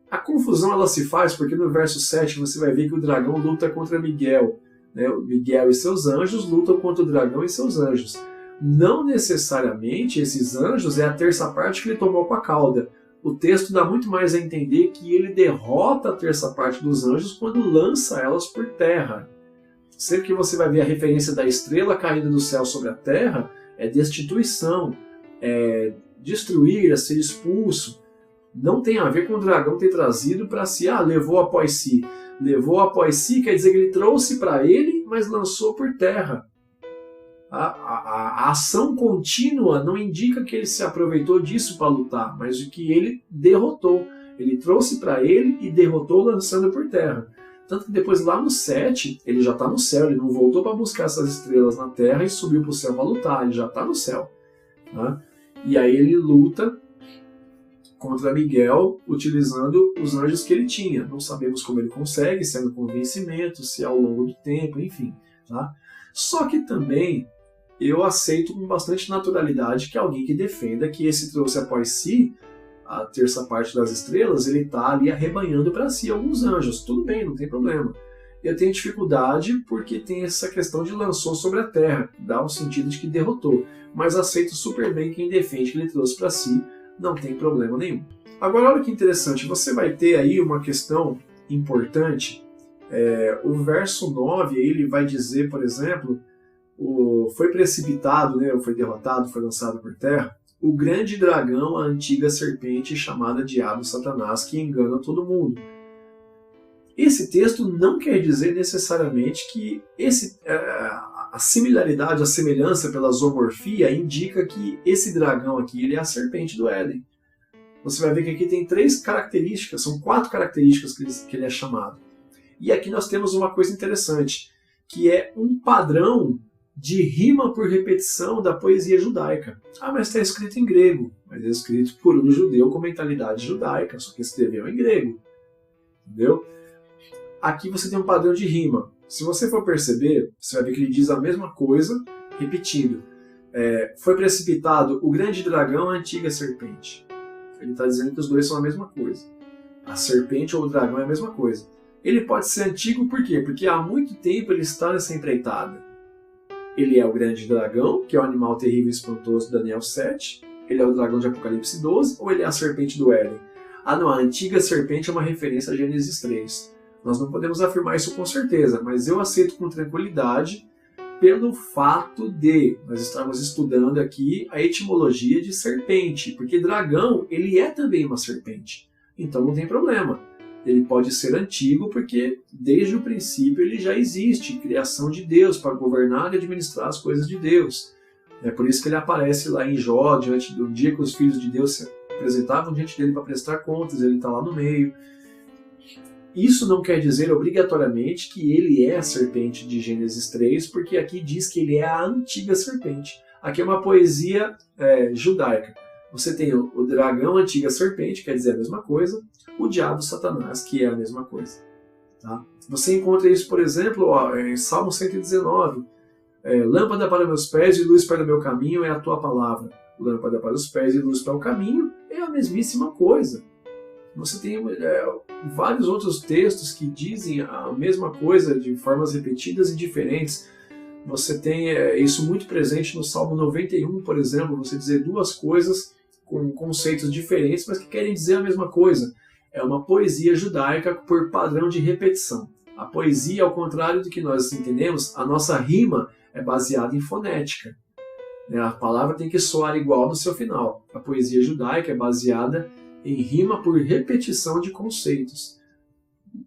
A confusão ela se faz porque no verso 7 você vai ver que o dragão luta contra Miguel. Né? Miguel e seus anjos lutam contra o dragão e seus anjos. Não necessariamente esses anjos é a terça parte que ele tomou com a cauda. O texto dá muito mais a entender que ele derrota a terça parte dos anjos quando lança elas por terra. Sempre que você vai ver a referência da estrela caindo do céu sobre a terra, é destituição, é destruir, é ser expulso. Não tem a ver com o dragão ter trazido para si, levou após si. Levou após si quer dizer que ele trouxe para ele, mas lançou por terra. A ação contínua não indica que ele se aproveitou disso para lutar, mas de que ele derrotou. Ele trouxe para ele e derrotou lançando por terra. Tanto que depois lá no 7, ele já está no céu, ele não voltou para buscar essas estrelas na terra e subiu para o céu para lutar, ele já está no céu. Tá? E aí ele luta contra Miguel utilizando os anjos que ele tinha. Não sabemos como ele consegue, se é no convencimento, se é ao longo do tempo, enfim. Tá? Só que também eu aceito com bastante naturalidade que alguém que defenda que esse trouxe após si a terça parte das estrelas, ele está ali arrebanhando para si alguns anjos. Tudo bem, não tem problema. Eu tenho dificuldade porque tem essa questão de lançou sobre a terra, dá um sentido de que derrotou. Mas aceito super bem quem defende que ele trouxe para si, não tem problema nenhum. Agora olha que interessante, você vai ter aí uma questão importante. O verso 9 ele vai dizer, por exemplo, foi precipitado, né, foi derrotado, foi lançado por terra, o grande dragão, a antiga serpente chamada Diabo Satanás, que engana todo mundo. Esse texto não quer dizer necessariamente que a similaridade, a semelhança pela zoomorfia indica que esse dragão aqui ele é a serpente do Éden. Você vai ver que aqui tem 3 características, são 4 características que ele é chamado. E aqui nós temos uma coisa interessante, que é um padrão de rima por repetição da poesia judaica. Ah, mas está escrito em grego. Mas é escrito por um judeu com mentalidade judaica, só que escreveu em grego. Entendeu? Aqui você tem um padrão de rima. Se você for perceber, você vai ver que ele diz a mesma coisa, repetindo. Foi precipitado o grande dragão, a antiga serpente. Ele está dizendo que os dois são a mesma coisa. A serpente ou o dragão é a mesma coisa. Ele pode ser antigo por quê? Porque há muito tempo ele está nessa empreitada. Ele é o grande dragão, que é o animal terrível e espantoso de Daniel 7. Ele é o dragão de Apocalipse 12, ou ele é a serpente do Éden? Ah não, a antiga serpente é uma referência a Gênesis 3. Nós não podemos afirmar isso com certeza, mas eu aceito com tranquilidade pelo fato de nós estarmos estudando aqui a etimologia de serpente, porque dragão, ele é também uma serpente. Então não tem problema. Ele pode ser antigo porque desde o princípio ele já existe, criação de Deus para governar e administrar as coisas de Deus. É por isso que ele aparece lá em Jó, diante do dia que os filhos de Deus se apresentavam diante dele para prestar contas, ele está lá no meio. Isso não quer dizer obrigatoriamente que ele é a serpente de Gênesis 3, porque aqui diz que ele é a antiga serpente. Aqui é uma poesia judaica. Você tem o dragão, a antiga serpente, quer dizer a mesma coisa, o diabo, Satanás, que é a mesma coisa. Tá? Você encontra isso, por exemplo, em Salmo 119. Lâmpada para meus pés e luz para o meu caminho é a tua palavra. Lâmpada para os pés e luz para o caminho é a mesmíssima coisa. Você tem vários outros textos que dizem a mesma coisa de formas repetidas e diferentes. Você tem isso muito presente no Salmo 91, por exemplo, você dizer duas coisas com conceitos diferentes, mas que querem dizer a mesma coisa. É uma poesia judaica por padrão de repetição. A poesia, ao contrário do que nós entendemos, a nossa rima é baseada em fonética. A palavra tem que soar igual no seu final. A poesia judaica é baseada em rima por repetição de conceitos.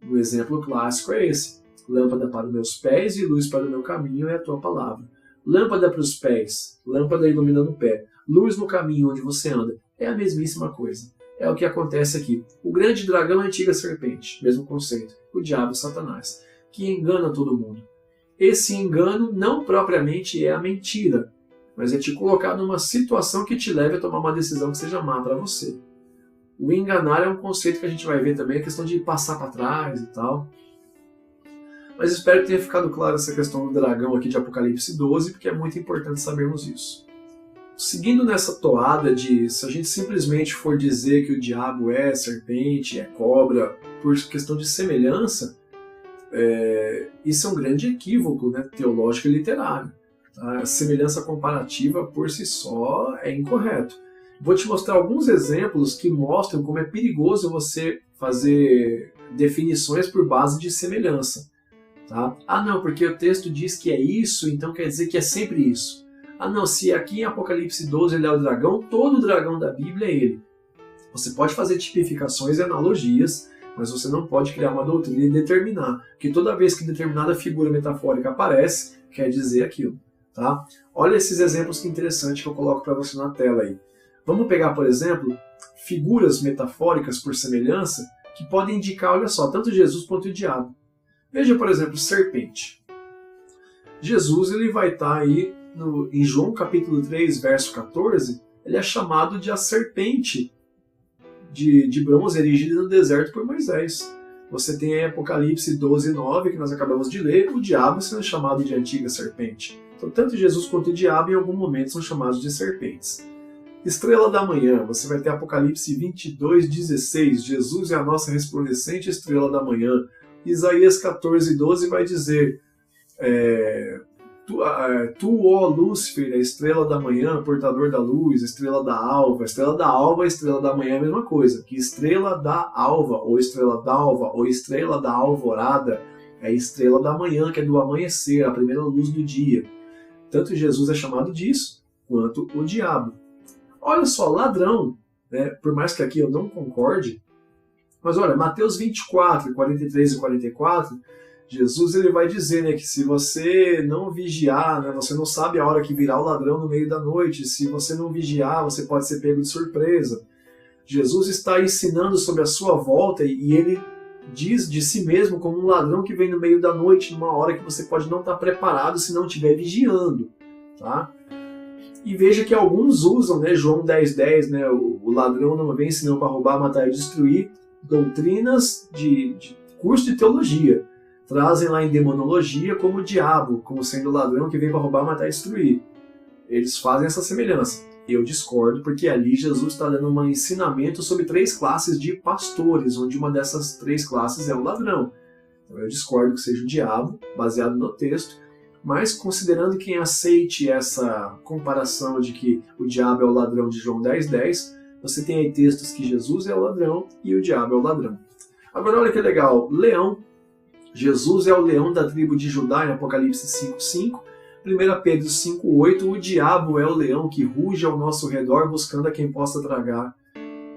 O exemplo clássico é esse. Lâmpada para os meus pés e luz para o meu caminho é a tua palavra. Lâmpada para os pés, lâmpada iluminando o pé. Luz no caminho onde você anda. É a mesmíssima coisa. É o que acontece aqui. O grande dragão é a antiga serpente, mesmo conceito. O diabo, Satanás, que engana todo mundo. Esse engano não propriamente é a mentira, mas é te colocar numa situação que te leve a tomar uma decisão que seja má para você. O enganar é um conceito que a gente vai ver também, a questão de passar para trás e tal. Mas espero que tenha ficado claro essa questão do dragão aqui de Apocalipse 12, porque é muito importante sabermos isso. Seguindo nessa toada de se a gente simplesmente for dizer que o diabo é serpente, é cobra, por questão de semelhança, isso é um grande equívoco, né, teológico e literário. A semelhança comparativa por si só é incorreto. Vou te mostrar alguns exemplos que mostram como é perigoso você fazer definições por base de semelhança. Tá? Ah não, porque o texto diz que é isso, então quer dizer que é sempre isso. Ah não, se aqui em Apocalipse 12 ele é o dragão, todo dragão da Bíblia é ele. Você pode fazer tipificações e analogias, mas você não pode criar uma doutrina e determinar, que toda vez que determinada figura metafórica aparece, quer dizer aquilo. Tá? Olha esses exemplos que interessante que eu coloco para você na tela aí. Vamos pegar, por exemplo, figuras metafóricas por semelhança que podem indicar, olha só, tanto Jesus quanto o diabo. Veja, por exemplo, serpente. Jesus ele vai estar aí em João capítulo 3, verso 14, ele é chamado de a serpente de bronze erigida no deserto por Moisés. Você tem aí Apocalipse 12, 9, que nós acabamos de ler, o diabo sendo chamado de antiga serpente. Então, tanto Jesus quanto o diabo, em algum momento, são chamados de serpentes. Estrela da manhã, você vai ter Apocalipse 22, 16, Jesus é a nossa resplandecente estrela da manhã. Isaías 14, 12 vai dizer, tu, ó Lúcifer, a estrela da manhã, portador da luz, estrela da alva, estrela da manhã é a mesma coisa, que estrela da alva, ou estrela d'alva, ou estrela da alvorada, é a estrela da manhã, que é do amanhecer, a primeira luz do dia. Tanto Jesus é chamado disso, quanto o diabo. Olha só, ladrão, né? Por mais que aqui eu não concorde, mas olha, Mateus 24, 43 e 44, Jesus ele vai dizer, né, que se você não vigiar, né, você não sabe a hora que virá o ladrão no meio da noite, se você não vigiar, você pode ser pego de surpresa. Jesus está ensinando sobre a sua volta e ele diz de si mesmo como um ladrão que vem no meio da noite, numa hora que você pode não estar preparado se não estiver vigiando. Tá? E veja que alguns usam, né, João 10:10, né, o ladrão não vem senão para roubar, matar e destruir, doutrinas de curso de teologia. Trazem lá em demonologia como o diabo, como sendo o ladrão que vem para roubar, matar e destruir. Eles fazem essa semelhança. Eu discordo, porque ali Jesus está dando um ensinamento sobre 3 classes de pastores, onde uma dessas 3 classes é o ladrão. Então eu discordo que seja o diabo, baseado no texto, mas considerando quem aceite essa comparação de que o diabo é o ladrão de João 10:10, você tem aí textos que Jesus é o ladrão e o diabo é o ladrão. Agora olha que legal, leão. Jesus é o leão da tribo de Judá em Apocalipse 5:5. 1 Pedro 5:8, o diabo é o leão que ruge ao nosso redor buscando a quem possa tragar.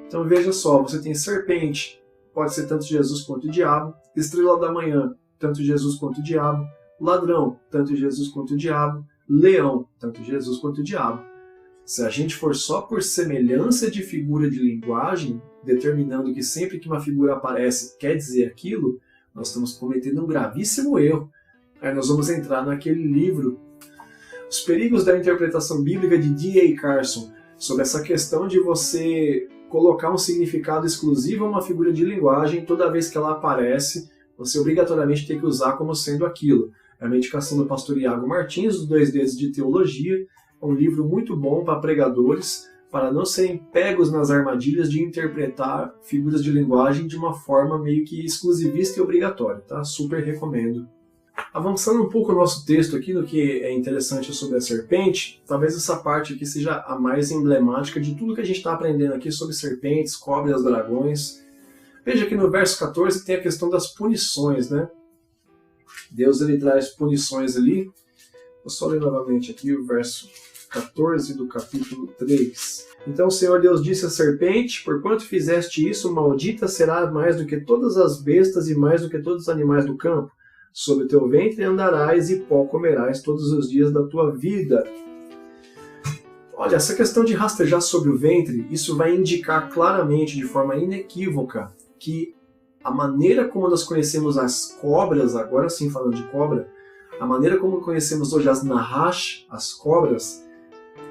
Então veja só, você tem serpente, pode ser tanto Jesus quanto o diabo, estrela da manhã, tanto Jesus quanto o diabo, ladrão, tanto Jesus quanto o diabo, leão, tanto Jesus quanto o diabo. Se a gente for só por semelhança de figura de linguagem, determinando que sempre que uma figura aparece quer dizer aquilo, nós estamos cometendo um gravíssimo erro. Aí nós vamos entrar naquele livro, Os Perigos da Interpretação Bíblica, de D.A. Carson, sobre essa questão de você colocar um significado exclusivo a uma figura de linguagem, toda vez que ela aparece, você obrigatoriamente tem que usar como sendo aquilo. É uma indicação do pastor Iago Martins, Os 2 Dedos de Teologia, é um livro muito bom para pregadores, para não serem pegos nas armadilhas de interpretar figuras de linguagem de uma forma meio que exclusivista e obrigatória, tá? Super recomendo. Avançando um pouco o nosso texto aqui, no que é interessante sobre a serpente, talvez essa parte aqui seja a mais emblemática de tudo que a gente está aprendendo aqui sobre serpentes, cobras, dragões. Veja que no verso 14 tem a questão das punições, né? Deus ele traz punições ali. Vou só ler novamente aqui o verso 14 do capítulo 3. Então o Senhor Deus disse à serpente, porquanto fizeste isso, maldita será mais do que todas as bestas e mais do que todos os animais do campo. Sobre o teu ventre andarás e pó comerás todos os dias da tua vida. Olha, essa questão de rastejar sobre o ventre, isso vai indicar claramente, de forma inequívoca, que a maneira como nós conhecemos as cobras, agora sim falando de cobra, a maneira como conhecemos hoje as nahash, as cobras,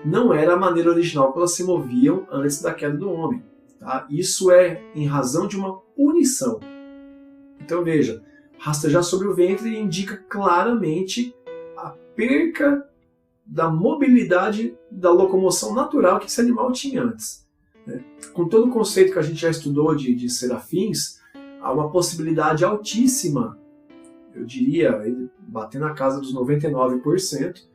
não era a maneira original que elas se moviam antes da queda do homem. Tá? Isso é em razão de uma punição. Então veja, rastejar sobre o ventre indica claramente a perca da mobilidade da locomoção natural que esse animal tinha antes. Né? Com todo o conceito que a gente já estudou de serafins, há uma possibilidade altíssima, eu diria, bater na casa dos 99%,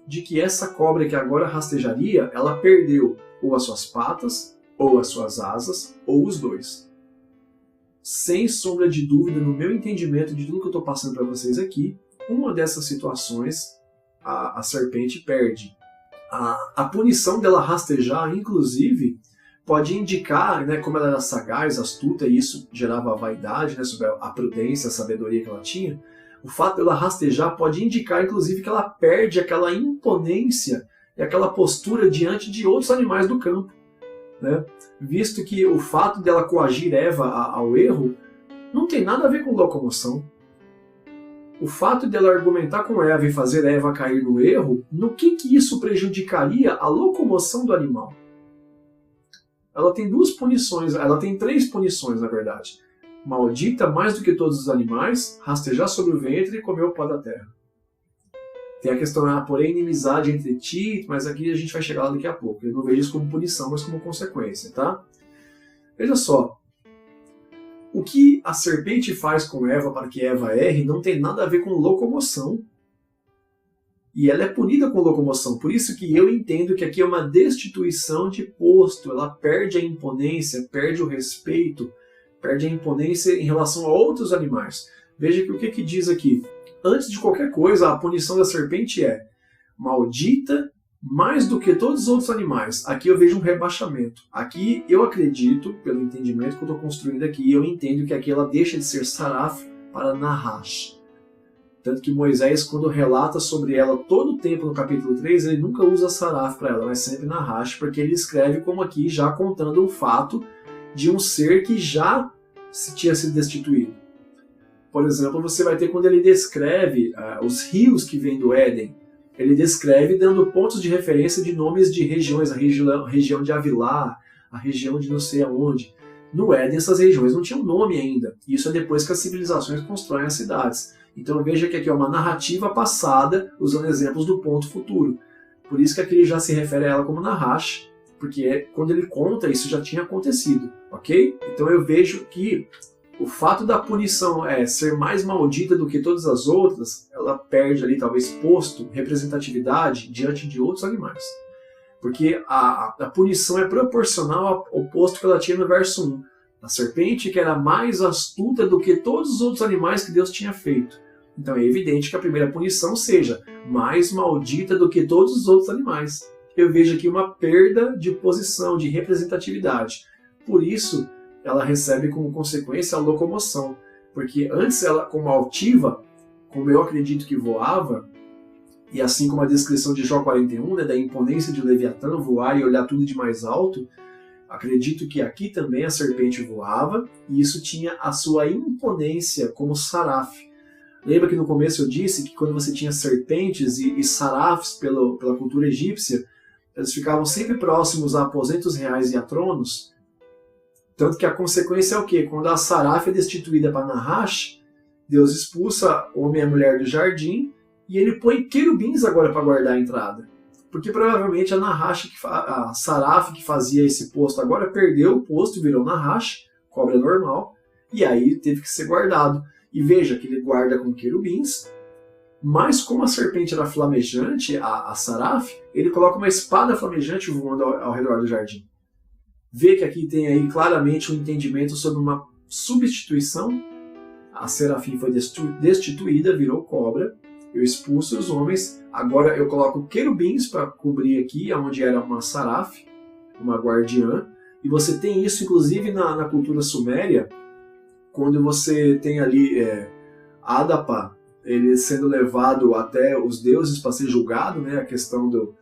de que essa cobra que agora rastejaria, ela perdeu ou as suas patas, ou as suas asas, ou os dois. Sem sombra de dúvida, no meu entendimento de tudo que eu estou passando para vocês aqui, uma dessas situações a serpente perde. A punição dela rastejar, inclusive, pode indicar, né, como ela era sagaz, astuta, e isso gerava vaidade, né, sobre a prudência, a sabedoria que ela tinha. O fato dela rastejar pode indicar, inclusive, que ela perde aquela imponência e aquela postura diante de outros animais do campo. Né? Visto que o fato dela coagir Eva ao erro não tem nada a ver com locomoção. O fato dela argumentar com Eva e fazer Eva cair no erro, no que isso prejudicaria a locomoção do animal? Ela tem 2 punições, ela tem 3 punições, na verdade. Maldita mais do que todos os animais, rastejar sobre o ventre e comer o pó da terra. Tem a questão, porém, inimizade entre ti, mas aqui a gente vai chegar lá daqui a pouco. Eu não vejo isso como punição, mas como consequência, tá? Veja só. O que a serpente faz com Eva para que Eva erre não tem nada a ver com locomoção. E ela é punida com locomoção. Por isso que eu entendo que aqui é uma destituição de posto. Ela perde a imponência, perde o respeito, perde a imponência em relação a outros animais. Veja que o que diz aqui? Antes de qualquer coisa, a punição da serpente é: maldita mais do que todos os outros animais. Aqui eu vejo um rebaixamento. Aqui eu acredito, pelo entendimento que eu estou construindo aqui, eu entendo que aqui ela deixa de ser Saraf para Nahash. Tanto que Moisés, quando relata sobre ela todo o tempo no capítulo 3, ele nunca usa Saraf para ela, mas sempre Nahash, porque ele escreve como aqui, já contando o fato de um ser que já tinha sido destituído. Por exemplo, você vai ter quando ele descreve os rios que vêm do Éden, ele descreve dando pontos de referência de nomes de regiões, a região de Avilá, a região de não sei aonde. No Éden, essas regiões não tinham nome ainda. Isso é depois que as civilizações constroem as cidades. Então veja que aqui é uma narrativa passada, usando exemplos do ponto futuro. Por isso que aqui ele já se refere a ela como Nahash, porque quando ele conta, isso já tinha acontecido, ok? Então eu vejo que o fato da punição ser mais maldita do que todas as outras, ela perde ali, talvez, posto, representatividade diante de outros animais. Porque a punição é proporcional ao posto que ela tinha no verso 1. A serpente que era mais astuta do que todos os outros animais que Deus tinha feito. Então é evidente que a primeira punição seja mais maldita do que todos os outros animais. Eu vejo aqui uma perda de posição, de representatividade. Por isso, ela recebe como consequência a locomoção. Porque antes ela, como altiva, como eu acredito que voava, e assim como a descrição de Jó 41, da imponência de Leviatã, voar e olhar tudo de mais alto, acredito que aqui também a serpente voava, e isso tinha a sua imponência como saraf. Lembra que no começo eu disse que quando você tinha serpentes e sarafs pela cultura egípcia, eles ficavam sempre próximos a aposentos reais e a tronos? Tanto que a consequência é o quê? Quando a saraf é destituída para Nahash, Deus expulsa o homem e a mulher do jardim e ele põe querubins agora para guardar a entrada. Porque provavelmente a Nahash, a saraf que fazia esse posto agora perdeu o posto e virou Nahash, cobra normal, e aí teve que ser guardado. E veja que ele guarda com querubins, mas como a serpente era flamejante, a saraf, ele coloca uma espada flamejante voando ao redor do jardim. Vê que aqui tem aí claramente um entendimento sobre uma substituição. A serafim foi destituída, virou cobra. Eu expulso os homens. Agora eu coloco querubins para cobrir aqui, onde era uma saraf, uma guardiã. E você tem isso, inclusive, na cultura suméria, quando você tem ali Adapa, ele sendo levado até os deuses para ser julgado, né, a questão do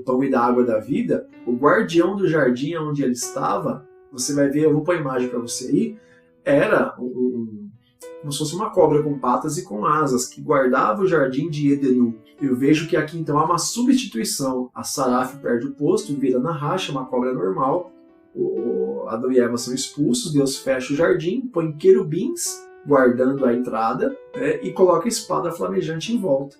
pão e da água da vida, o guardião do jardim onde ele estava, você vai ver, eu vou pôr a imagem para você aí, era como se fosse uma cobra com patas e com asas, que guardava o jardim de Edenu. Eu vejo que aqui então há uma substituição. A saraf perde o posto, vira Nahash, uma cobra normal. Adão e Eva são expulsos, Deus fecha o jardim, põe querubins guardando a entrada, e coloca a espada flamejante em volta.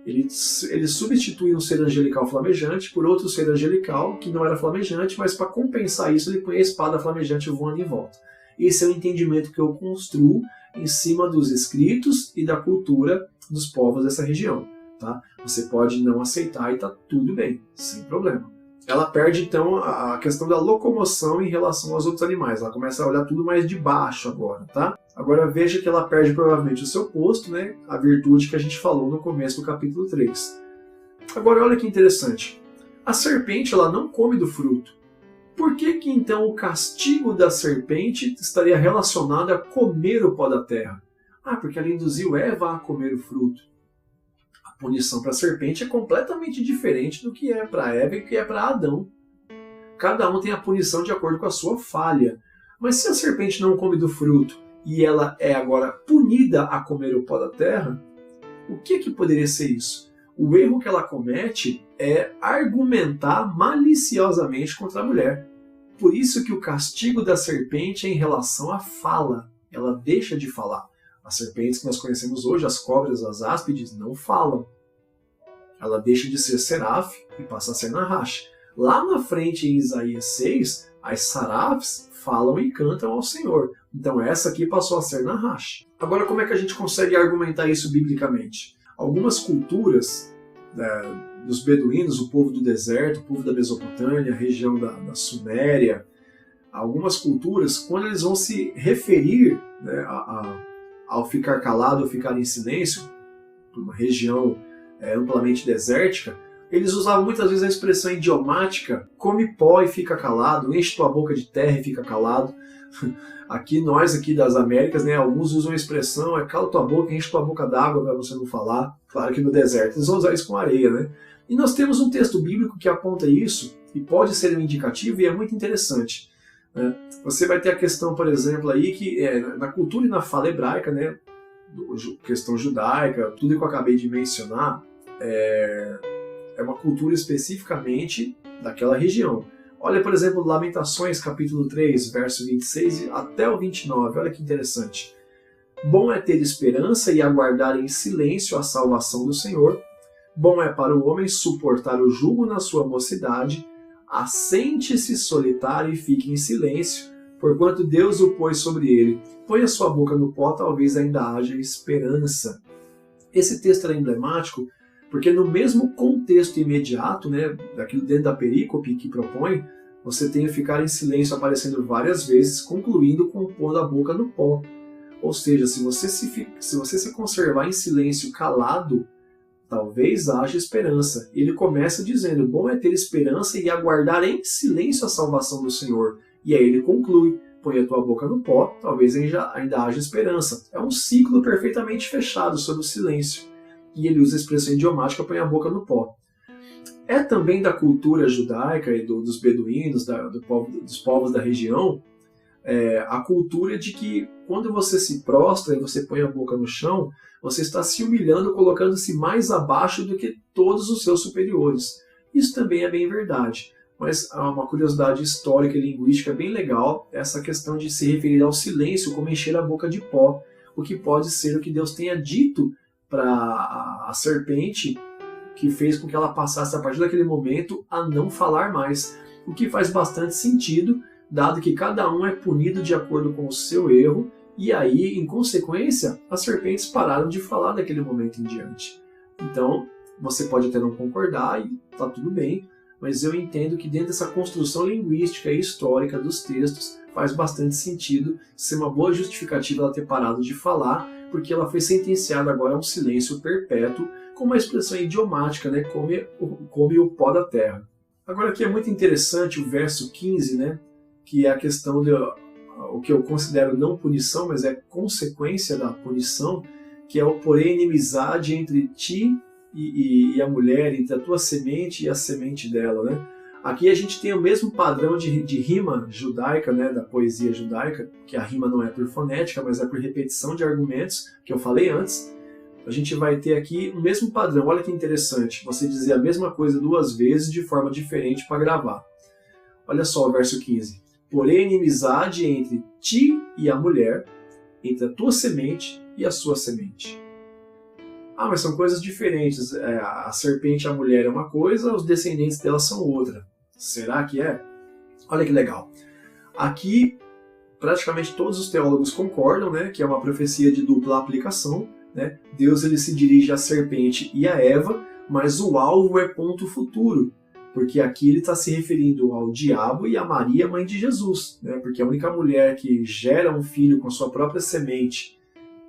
Ele substitui um ser angelical flamejante por outro ser angelical que não era flamejante, mas para compensar isso ele põe a espada flamejante voando em volta. Esse é o entendimento que eu construo em cima dos escritos e da cultura dos povos dessa região. Tá? Você pode não aceitar e está tudo bem, sem problema. Ela perde então a questão da locomoção em relação aos outros animais. Ela começa a olhar tudo mais de baixo agora, tá? Agora veja que ela perde provavelmente o seu posto, né? A virtude que a gente falou no começo do capítulo 3. Agora olha que interessante. A serpente ela não come do fruto. Por que então o castigo da serpente estaria relacionado a comer o pó da terra? Porque ela induziu Eva a comer o fruto. A punição para a serpente é completamente diferente do que é para Eva e do que é para Adão. Cada um tem a punição de acordo com a sua falha. Mas se a serpente não come do fruto e ela é agora punida a comer o pó da terra, o que poderia ser isso? O erro que ela comete é argumentar maliciosamente contra a mulher. Por isso que o castigo da serpente é em relação à fala. Ela deixa de falar. As serpentes que nós conhecemos hoje, as cobras, as áspides, não falam. Ela deixa de ser seraf e passa a ser Nahash. Lá na frente, em Isaías 6, as sarafs falam e cantam ao Senhor. Então essa aqui passou a ser Nahash. Agora, como é que a gente consegue argumentar isso biblicamente? Algumas culturas dos beduínos, o povo do deserto, o povo da Mesopotâmia, a região da Suméria, algumas culturas, quando eles vão se referir, né, ao ficar calado ou ficar em silêncio, uma região amplamente desértica, eles usavam muitas vezes a expressão idiomática: come pó e fica calado, enche tua boca de terra e fica calado. Aqui, nós aqui das Américas, né, alguns usam a expressão: cala tua boca, enche tua boca d'água para você não falar. Claro que no deserto eles vão usar isso com areia, né? E nós temos um texto bíblico que aponta isso, e pode ser um indicativo, e é muito interessante. Né? Você vai ter a questão, por exemplo, aí que na cultura e na fala hebraica, né, questão judaica, tudo que eu acabei de mencionar, é uma cultura especificamente daquela região. Olha, por exemplo, Lamentações, capítulo 3, verso 26 até o 29, olha que interessante. Bom é ter esperança e aguardar em silêncio a salvação do Senhor. Bom é para o homem suportar o jugo na sua mocidade. Assente-se solitário e fique em silêncio, porquanto Deus o pôs sobre ele. Põe a sua boca no pó, talvez ainda haja esperança. Esse texto é emblemático porque no mesmo contexto imediato, né, daquilo dentro da perícope que propõe, você tem o ficar em silêncio aparecendo várias vezes, concluindo com o pôr da boca no pó. Ou seja, se você se conservar em silêncio calado, talvez haja esperança. Ele começa dizendo: bom é ter esperança e aguardar em silêncio a salvação do Senhor. E aí ele conclui: põe a tua boca no pó, talvez ainda haja esperança. É um ciclo perfeitamente fechado sobre o silêncio. E ele usa a expressão idiomática: põe a boca no pó. É também da cultura judaica e dos beduínos, dos povos da região, a cultura de que quando você se prostra e você põe a boca no chão, você está se humilhando, colocando-se mais abaixo do que todos os seus superiores. Isso também é bem verdade, mas há uma curiosidade histórica e linguística bem legal, essa questão de se referir ao silêncio como encher a boca de pó, o que pode ser o que Deus tenha dito para a serpente, que fez com que ela passasse a partir daquele momento a não falar mais, o que faz bastante sentido, dado que cada um é punido de acordo com o seu erro, e aí, em consequência, as serpentes pararam de falar daquele momento em diante. Então, você pode até não concordar, e tá tudo bem, mas eu entendo que dentro dessa construção linguística e histórica dos textos, faz bastante sentido ser uma boa justificativa ela ter parado de falar, porque ela foi sentenciada agora a um silêncio perpétuo, com uma expressão idiomática, né, come o pó da terra. Agora aqui é muito interessante o verso 15, né, que é a questão o que eu considero não punição, mas é consequência da punição, que é o porém inimizade entre ti e a mulher, entre a tua semente e a semente dela, né? Aqui a gente tem o mesmo padrão de rima judaica, né, da poesia judaica, que a rima não é por fonética, mas é por repetição de argumentos, que eu falei antes. A gente vai ter aqui o mesmo padrão. Olha que interessante, você dizer a mesma coisa duas vezes de forma diferente para gravar. Olha só o verso 15. Porém, inimizade entre ti e a mulher, entre a tua semente e a sua semente. Ah, mas são coisas diferentes. A serpente e a mulher é uma coisa, os descendentes dela são outra. Será que é? Olha que legal. Aqui, praticamente todos os teólogos concordam, né, que é uma profecia de dupla aplicação. Né? Deus ele se dirige à serpente e à Eva, mas o alvo é ponto futuro. Porque aqui ele está se referindo ao diabo e a Maria, mãe de Jesus. Né? Porque a única mulher que gera um filho com sua própria semente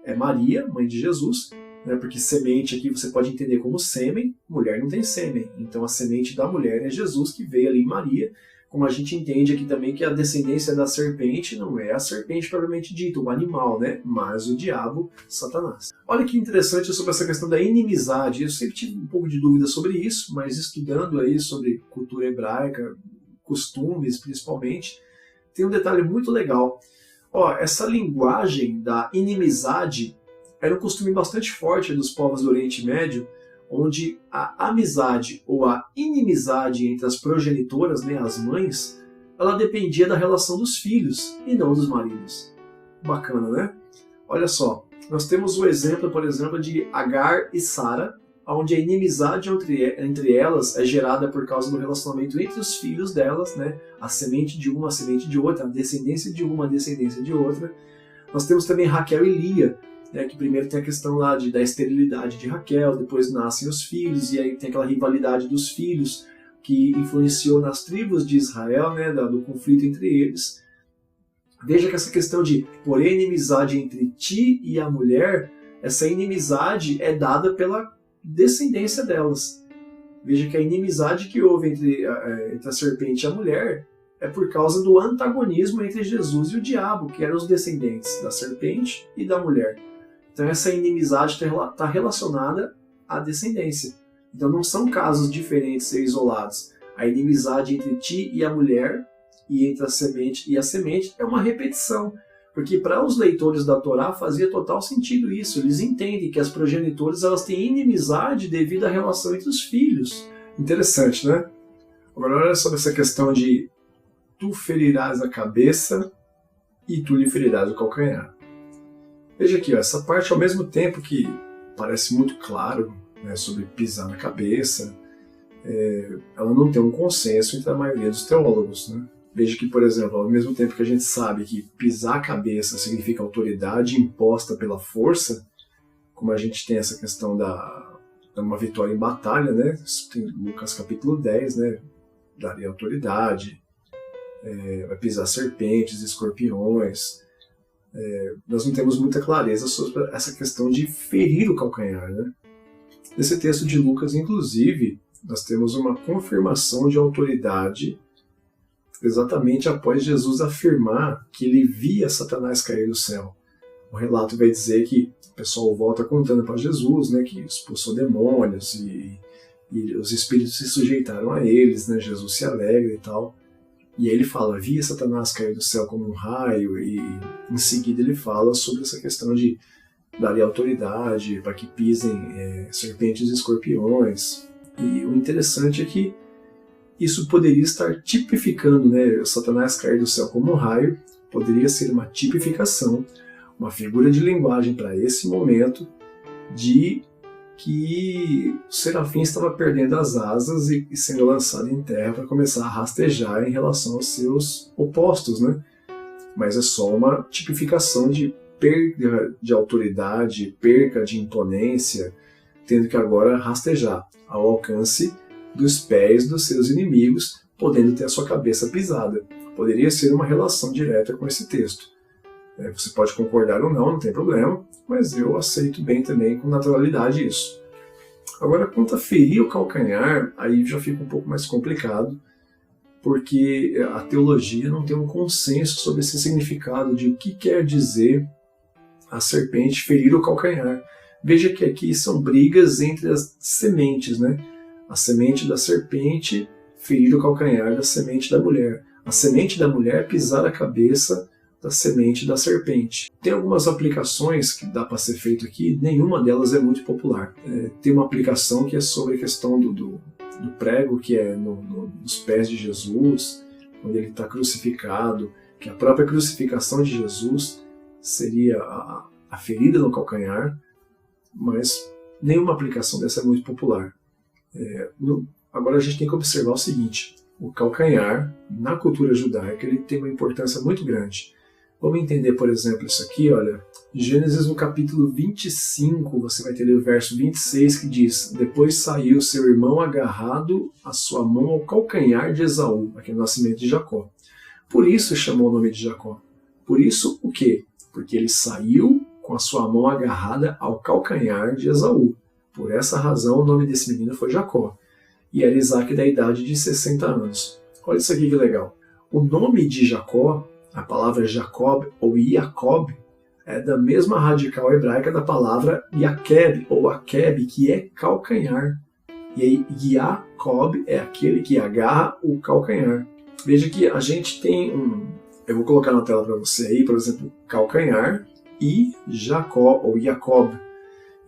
é Maria, mãe de Jesus. Né? Porque semente aqui você pode entender como sêmen, mulher não tem sêmen. Então a semente da mulher é Jesus, que veio ali em Maria. Como a gente entende aqui também que a descendência da serpente não é a serpente propriamente dita, o animal, né? Mas o diabo, Satanás. Olha que interessante sobre essa questão da inimizade. Eu sempre tive um pouco de dúvida sobre isso, mas estudando aí sobre cultura hebraica, costumes principalmente, tem um detalhe muito legal. Essa linguagem da inimizade era um costume bastante forte dos povos do Oriente Médio, onde a amizade ou a inimizade entre as progenitoras, né, as mães, ela dependia da relação dos filhos e não dos maridos. Bacana, né? Olha só, nós temos o exemplo, por exemplo, de Agar e Sara, onde a inimizade entre elas é gerada por causa do relacionamento entre os filhos delas, né? A semente de uma, a semente de outra, a descendência de uma, a descendência de outra. Nós temos também Raquel e Lia, que primeiro tem a questão lá da esterilidade de Raquel, depois nascem os filhos, e aí tem aquela rivalidade dos filhos que influenciou nas tribos de Israel, né, do conflito entre eles. Veja que essa questão de porém inimizade entre ti e a mulher, essa inimizade é dada pela descendência delas. Veja que a inimizade que houve entre a serpente e a mulher é por causa do antagonismo entre Jesus e o diabo, que eram os descendentes da serpente e da mulher. Então essa inimizade está relacionada à descendência. Então não são casos diferentes e isolados. A inimizade entre ti e a mulher, e entre a semente é uma repetição. Porque para os leitores da Torá fazia total sentido isso. Eles entendem que as progenitoras elas têm inimizade devido à relação entre os filhos. Interessante, né? Agora olha sobre essa questão de tu ferirás a cabeça e tu lhe ferirás o calcanhar. Veja aqui, ó, essa parte ao mesmo tempo que parece muito claro, né, sobre pisar na cabeça, ela não tem um consenso entre a maioria dos teólogos, né? Veja que, por exemplo, ao mesmo tempo que a gente sabe que pisar a cabeça significa autoridade imposta pela força, como a gente tem essa questão de uma vitória em batalha, né? Tem Lucas capítulo 10, né? Daria autoridade, vai pisar serpentes, escorpiões. Nós não temos muita clareza sobre essa questão de ferir o calcanhar, né? Nesse texto de Lucas, inclusive, nós temos uma confirmação de autoridade exatamente após Jesus afirmar que ele via Satanás cair do céu. O relato vai dizer que o pessoal volta contando para Jesus, né, que expulsou demônios e os espíritos se sujeitaram a eles, né, Jesus se alegra e tal. E aí ele fala, via Satanás cair do céu como um raio, e em seguida ele fala sobre essa questão de dar autoridade para que pisem serpentes e escorpiões. E o interessante é que isso poderia estar tipificando, né, Satanás cair do céu como um raio, poderia ser uma tipificação, uma figura de linguagem para esse momento de que o serafim estava perdendo as asas e sendo lançado em terra para começar a rastejar em relação aos seus opostos, né? Mas é só uma tipificação de perda de autoridade, perca de imponência, tendo que agora rastejar ao alcance dos pés dos seus inimigos, podendo ter a sua cabeça pisada. Poderia ser uma relação direta com esse texto. Você pode concordar ou não tem problema, mas eu aceito bem também com naturalidade isso. Agora, quanto a ferir o calcanhar, aí já fica um pouco mais complicado, porque a teologia não tem um consenso sobre esse significado de o que quer dizer a serpente ferir o calcanhar. Veja que aqui são brigas entre as sementes, né? A semente da serpente ferir o calcanhar da semente da mulher. A semente da mulher pisar a cabeça da semente da serpente. Tem algumas aplicações que dá para ser feito aqui, nenhuma delas é muito popular. Tem uma aplicação que é sobre a questão do prego que é nos pés de Jesus, quando ele está crucificado, que a própria crucificação de Jesus seria a ferida no calcanhar, mas nenhuma aplicação dessa é muito popular. Agora a gente tem que observar o seguinte, o calcanhar, na cultura judaica, ele tem uma importância muito grande. Vamos entender, por exemplo, isso aqui, olha, Gênesis no capítulo 25, você vai ter o verso 26 que diz, depois saiu seu irmão agarrado a sua mão ao calcanhar de Esaú, aquele nascimento de Jacó. Por isso chamou o nome de Jacó. Por isso o quê? Porque ele saiu com a sua mão agarrada ao calcanhar de Esaú. Por essa razão, o nome desse menino foi Jacó. E era Isaac da idade de 60 anos. Olha isso aqui que legal. O nome de Jacó, a palavra Jacob ou Iacob, é da mesma radical hebraica da palavra Yakeb ou Akeb, que é calcanhar. E aí, Jacob é aquele que agarra o calcanhar. Veja que a gente tem eu vou colocar na tela para você aí, por exemplo, calcanhar e Jacó ou Jacob.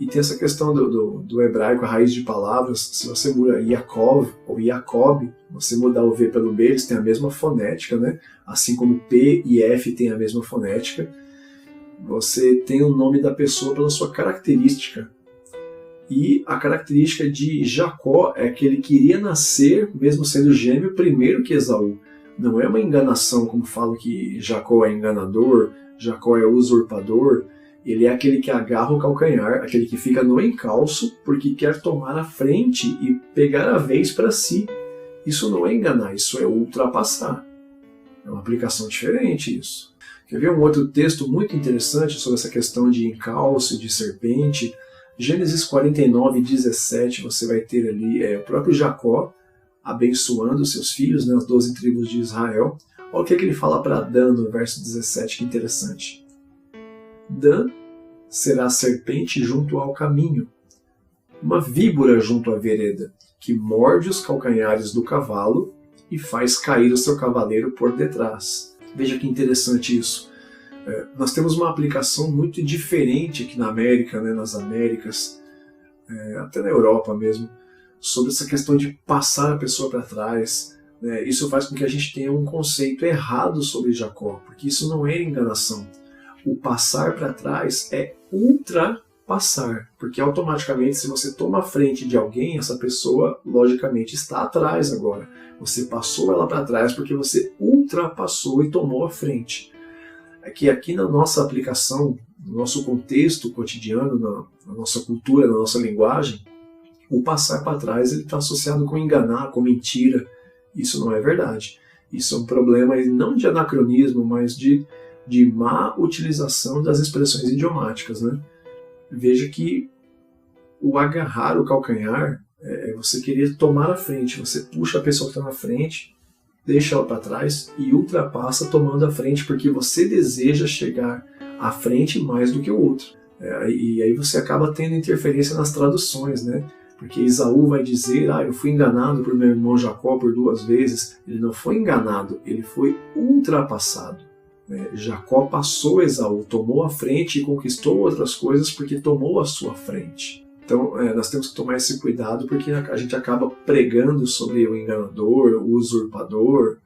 E tem essa questão do hebraico, a raiz de palavras, se você muda Yaakov ou Jacob, você mudar o V pelo B, eles têm a mesma fonética, né? Assim como P e F têm a mesma fonética. Você tem o nome da pessoa pela sua característica. E a característica de Jacó é que ele queria nascer, mesmo sendo gêmeo, primeiro que Esaú. Não é uma enganação, como falam que Jacó é enganador, Jacó é usurpador. Ele é aquele que agarra o calcanhar, aquele que fica no encalço porque quer tomar a frente e pegar a vez para si. Isso não é enganar, isso é ultrapassar. É uma aplicação diferente isso. Quer ver um outro texto muito interessante sobre essa questão de encalço e de serpente? Gênesis 49:17, você vai ter ali o próprio Jacó abençoando seus filhos, né, as 12 tribos de Israel. Olha o que ele fala para Dan no verso 17, que interessante. Dan será serpente junto ao caminho, uma víbora junto à vereda, que morde os calcanhares do cavalo e faz cair o seu cavaleiro por detrás. Veja que interessante isso. Nós temos uma aplicação muito diferente aqui na América, né, nas Américas, até na Europa mesmo, sobre essa questão de passar a pessoa para trás. Isso faz com que a gente tenha um conceito errado sobre Jacó, porque isso não é enganação. O passar para trás é ultrapassar, porque automaticamente, se você toma a frente de alguém, essa pessoa logicamente está atrás agora. Você passou ela para trás porque você ultrapassou e tomou a frente. É que aqui na nossa aplicação, no nosso contexto cotidiano, na nossa cultura, na nossa linguagem, o passar para trás está associado com enganar, com mentira. Isso não é verdade. Isso é um problema não de anacronismo, mas de má utilização das expressões idiomáticas, né? Veja que o agarrar o calcanhar é você querer tomar a frente. Você puxa a pessoa que está na frente, deixa ela para trás e ultrapassa tomando a frente porque você deseja chegar à frente mais do que o outro. E aí você acaba tendo interferência nas traduções, né? Porque Esaú vai dizer, eu fui enganado por meu irmão Jacó por 2 vezes. Ele não foi enganado, ele foi ultrapassado. Jacó passou Esaú, tomou a frente e conquistou outras coisas porque tomou a sua frente. Então nós temos que tomar esse cuidado porque a gente acaba pregando sobre o enganador, o usurpador.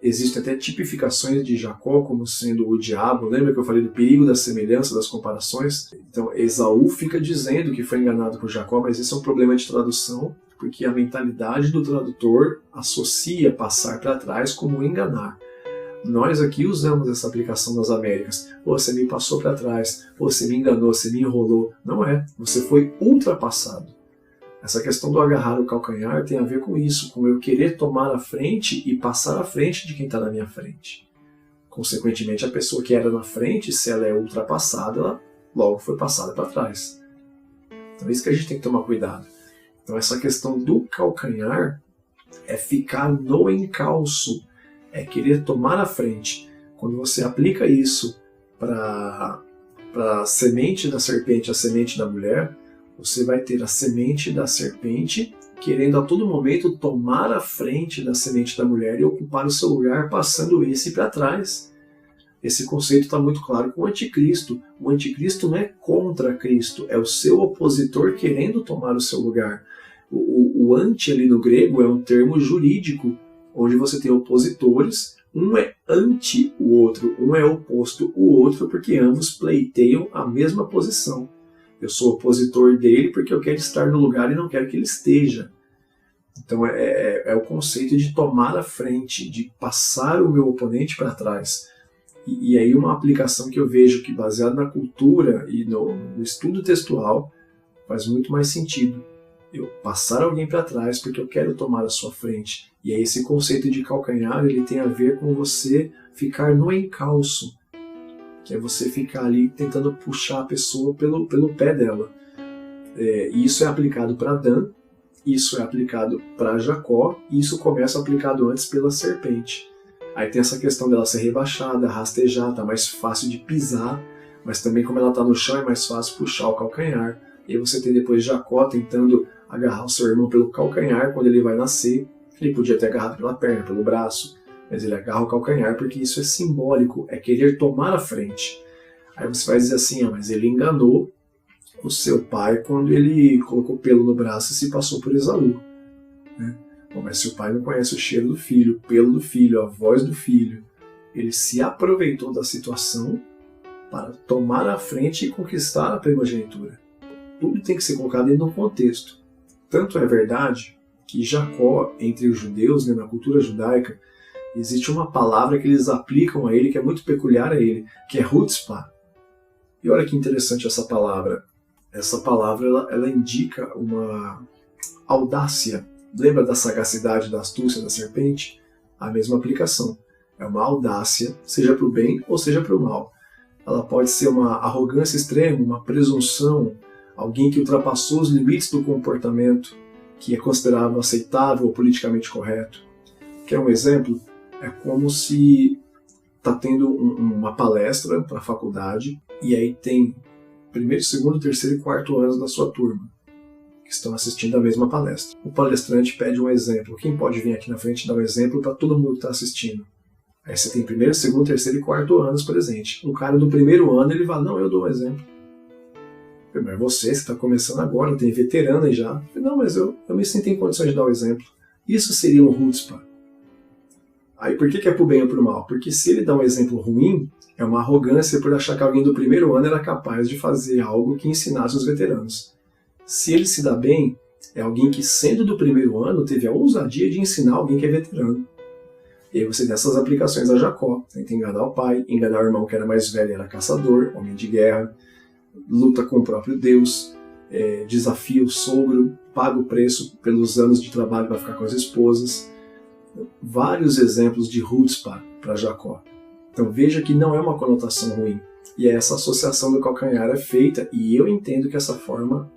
Existem até tipificações de Jacó como sendo o diabo. Lembra que eu falei do perigo da semelhança, das comparações? Então Esaú fica dizendo que foi enganado por Jacó, mas isso é um problema de tradução, porque a mentalidade do tradutor associa passar para trás como enganar. Nós aqui usamos essa aplicação nas Américas. Você me passou para trás, você me enganou, você me enrolou. Não é, você foi ultrapassado. Essa questão do agarrar o calcanhar tem a ver com isso, com eu querer tomar a frente e passar à frente de quem está na minha frente. Consequentemente, a pessoa que era na frente, se ela é ultrapassada, ela logo foi passada para trás. Então é isso que a gente tem que tomar cuidado. Então essa questão do calcanhar é ficar no encalço, é querer tomar a frente. Quando você aplica isso para a semente da serpente, a semente da mulher, você vai ter a semente da serpente querendo a todo momento tomar a frente da semente da mulher e ocupar o seu lugar, passando esse para trás. Esse conceito está muito claro com o anticristo. O anticristo não é contra Cristo, é o seu opositor querendo tomar o seu lugar. O anti ali no grego é um termo jurídico, onde você tem opositores, um é anti o outro, um é oposto o outro, porque ambos pleiteiam a mesma posição. Eu sou opositor dele porque eu quero estar no lugar e não quero que ele esteja. Então é o conceito de tomar a frente, de passar o meu oponente para trás. E aí uma aplicação que eu vejo que, baseada na cultura e no estudo textual, faz muito mais sentido. Eu passar alguém para trás porque eu quero tomar a sua frente. E aí esse conceito de calcanhar, ele tem a ver com você ficar no encalço, que é você ficar ali tentando puxar a pessoa pelo pé dela. E isso é aplicado para Dan, isso é aplicado para Jacó, e isso começa aplicado antes pela serpente. Aí tem essa questão dela ser rebaixada, rastejar, tá mais fácil de pisar, mas também como ela está no chão é mais fácil puxar o calcanhar. E aí você tem depois Jacó tentando agarrar o seu irmão pelo calcanhar quando ele vai nascer. Ele podia ter agarrado pela perna, pelo braço, mas ele agarra o calcanhar porque isso é simbólico, é querer tomar a frente. Aí você vai dizer assim, mas ele enganou o seu pai quando ele colocou pelo no braço e se passou por Esaú. Né? Bom, mas se o pai não conhece o cheiro do filho, o pelo do filho, a voz do filho, ele se aproveitou da situação para tomar a frente e conquistar a primogenitura. Tudo tem que ser colocado dentro de um contexto. Tanto é verdade que Jacó, entre os judeus, né, na cultura judaica, existe uma palavra que eles aplicam a ele, que é muito peculiar a ele, que é chutzpah. E olha que interessante essa palavra. Essa palavra ela indica uma audácia. Lembra da sagacidade, da astúcia da serpente? A mesma aplicação. É uma audácia, seja para o bem ou seja para o mal. Ela pode ser uma arrogância extrema, uma presunção, alguém que ultrapassou os limites do comportamento que é considerado aceitável ou politicamente correto. Quer um exemplo? É como se está tendo uma palestra para a faculdade e aí tem primeiro, segundo, terceiro e quarto anos da sua turma que estão assistindo a mesma palestra. O palestrante pede um exemplo. Quem pode vir aqui na frente e dar um exemplo para todo mundo que está assistindo? Aí você tem primeiro, segundo, terceiro e quarto anos presente. Um cara do primeiro ano, ele fala, não, eu dou um exemplo. Mas você está começando agora, tem veterano aí já. Não, mas eu me sinto em condições de dar um exemplo. Isso seria um chutzpah. Aí por que é pro bem ou pro mal? Porque se ele dá um exemplo ruim, é uma arrogância por achar que alguém do primeiro ano era capaz de fazer algo que ensinasse os veteranos. Se ele se dá bem, é alguém que, sendo do primeiro ano, teve a ousadia de ensinar alguém que é veterano. E aí você dá essas aplicações a Jacó. Tenta enganar o pai, enganar o irmão que era mais velho, era caçador, homem de guerra, luta com o próprio Deus, desafia o sogro, paga o preço pelos anos de trabalho para ficar com as esposas. Vários exemplos de chutzpah para Jacó. Então veja que não é uma conotação ruim. E essa associação do calcanhar é feita, e eu entendo que essa forma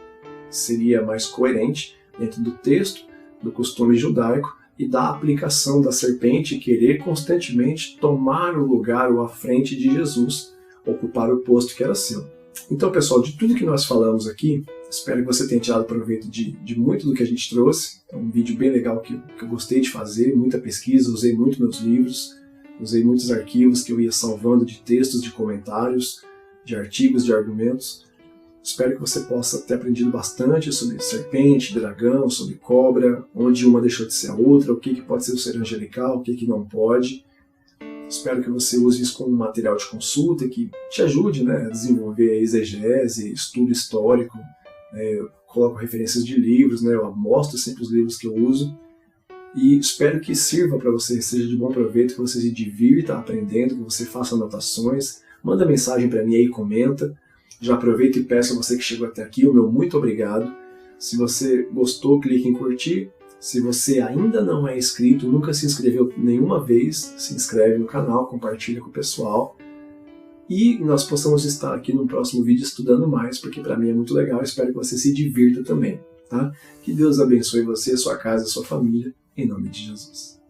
seria mais coerente dentro do texto, do costume judaico e da aplicação da serpente querer constantemente tomar o lugar ou a frente de Jesus, ocupar o posto que era seu. Então, pessoal, de tudo que nós falamos aqui, espero que você tenha tirado proveito de muito do que a gente trouxe. É um vídeo bem legal que eu gostei de fazer, muita pesquisa, usei muito meus livros, usei muitos arquivos que eu ia salvando de textos, de comentários, de artigos, de argumentos. Espero que você possa ter aprendido bastante sobre serpente, dragão, sobre cobra, onde uma deixou de ser a outra, o que pode ser o ser angelical, o que não pode. Espero que você use isso como um material de consulta que te ajude, né, a desenvolver a exegese, estudo histórico. Eu coloco referências de livros, né, eu mostro sempre os livros que eu uso. E espero que sirva para você, seja de bom proveito, que você se divirta aprendendo, que você faça anotações. Manda mensagem para mim aí, comenta. Já aproveito e peço a você que chegou até aqui o meu muito obrigado. Se você gostou, clique em curtir. Se você ainda não é inscrito, nunca se inscreveu nenhuma vez, se inscreve no canal, compartilha com o pessoal. E nós possamos estar aqui no próximo vídeo estudando mais, porque para mim é muito legal. Espero que você se divirta também. Tá? Que Deus abençoe você, sua casa e sua família, em nome de Jesus.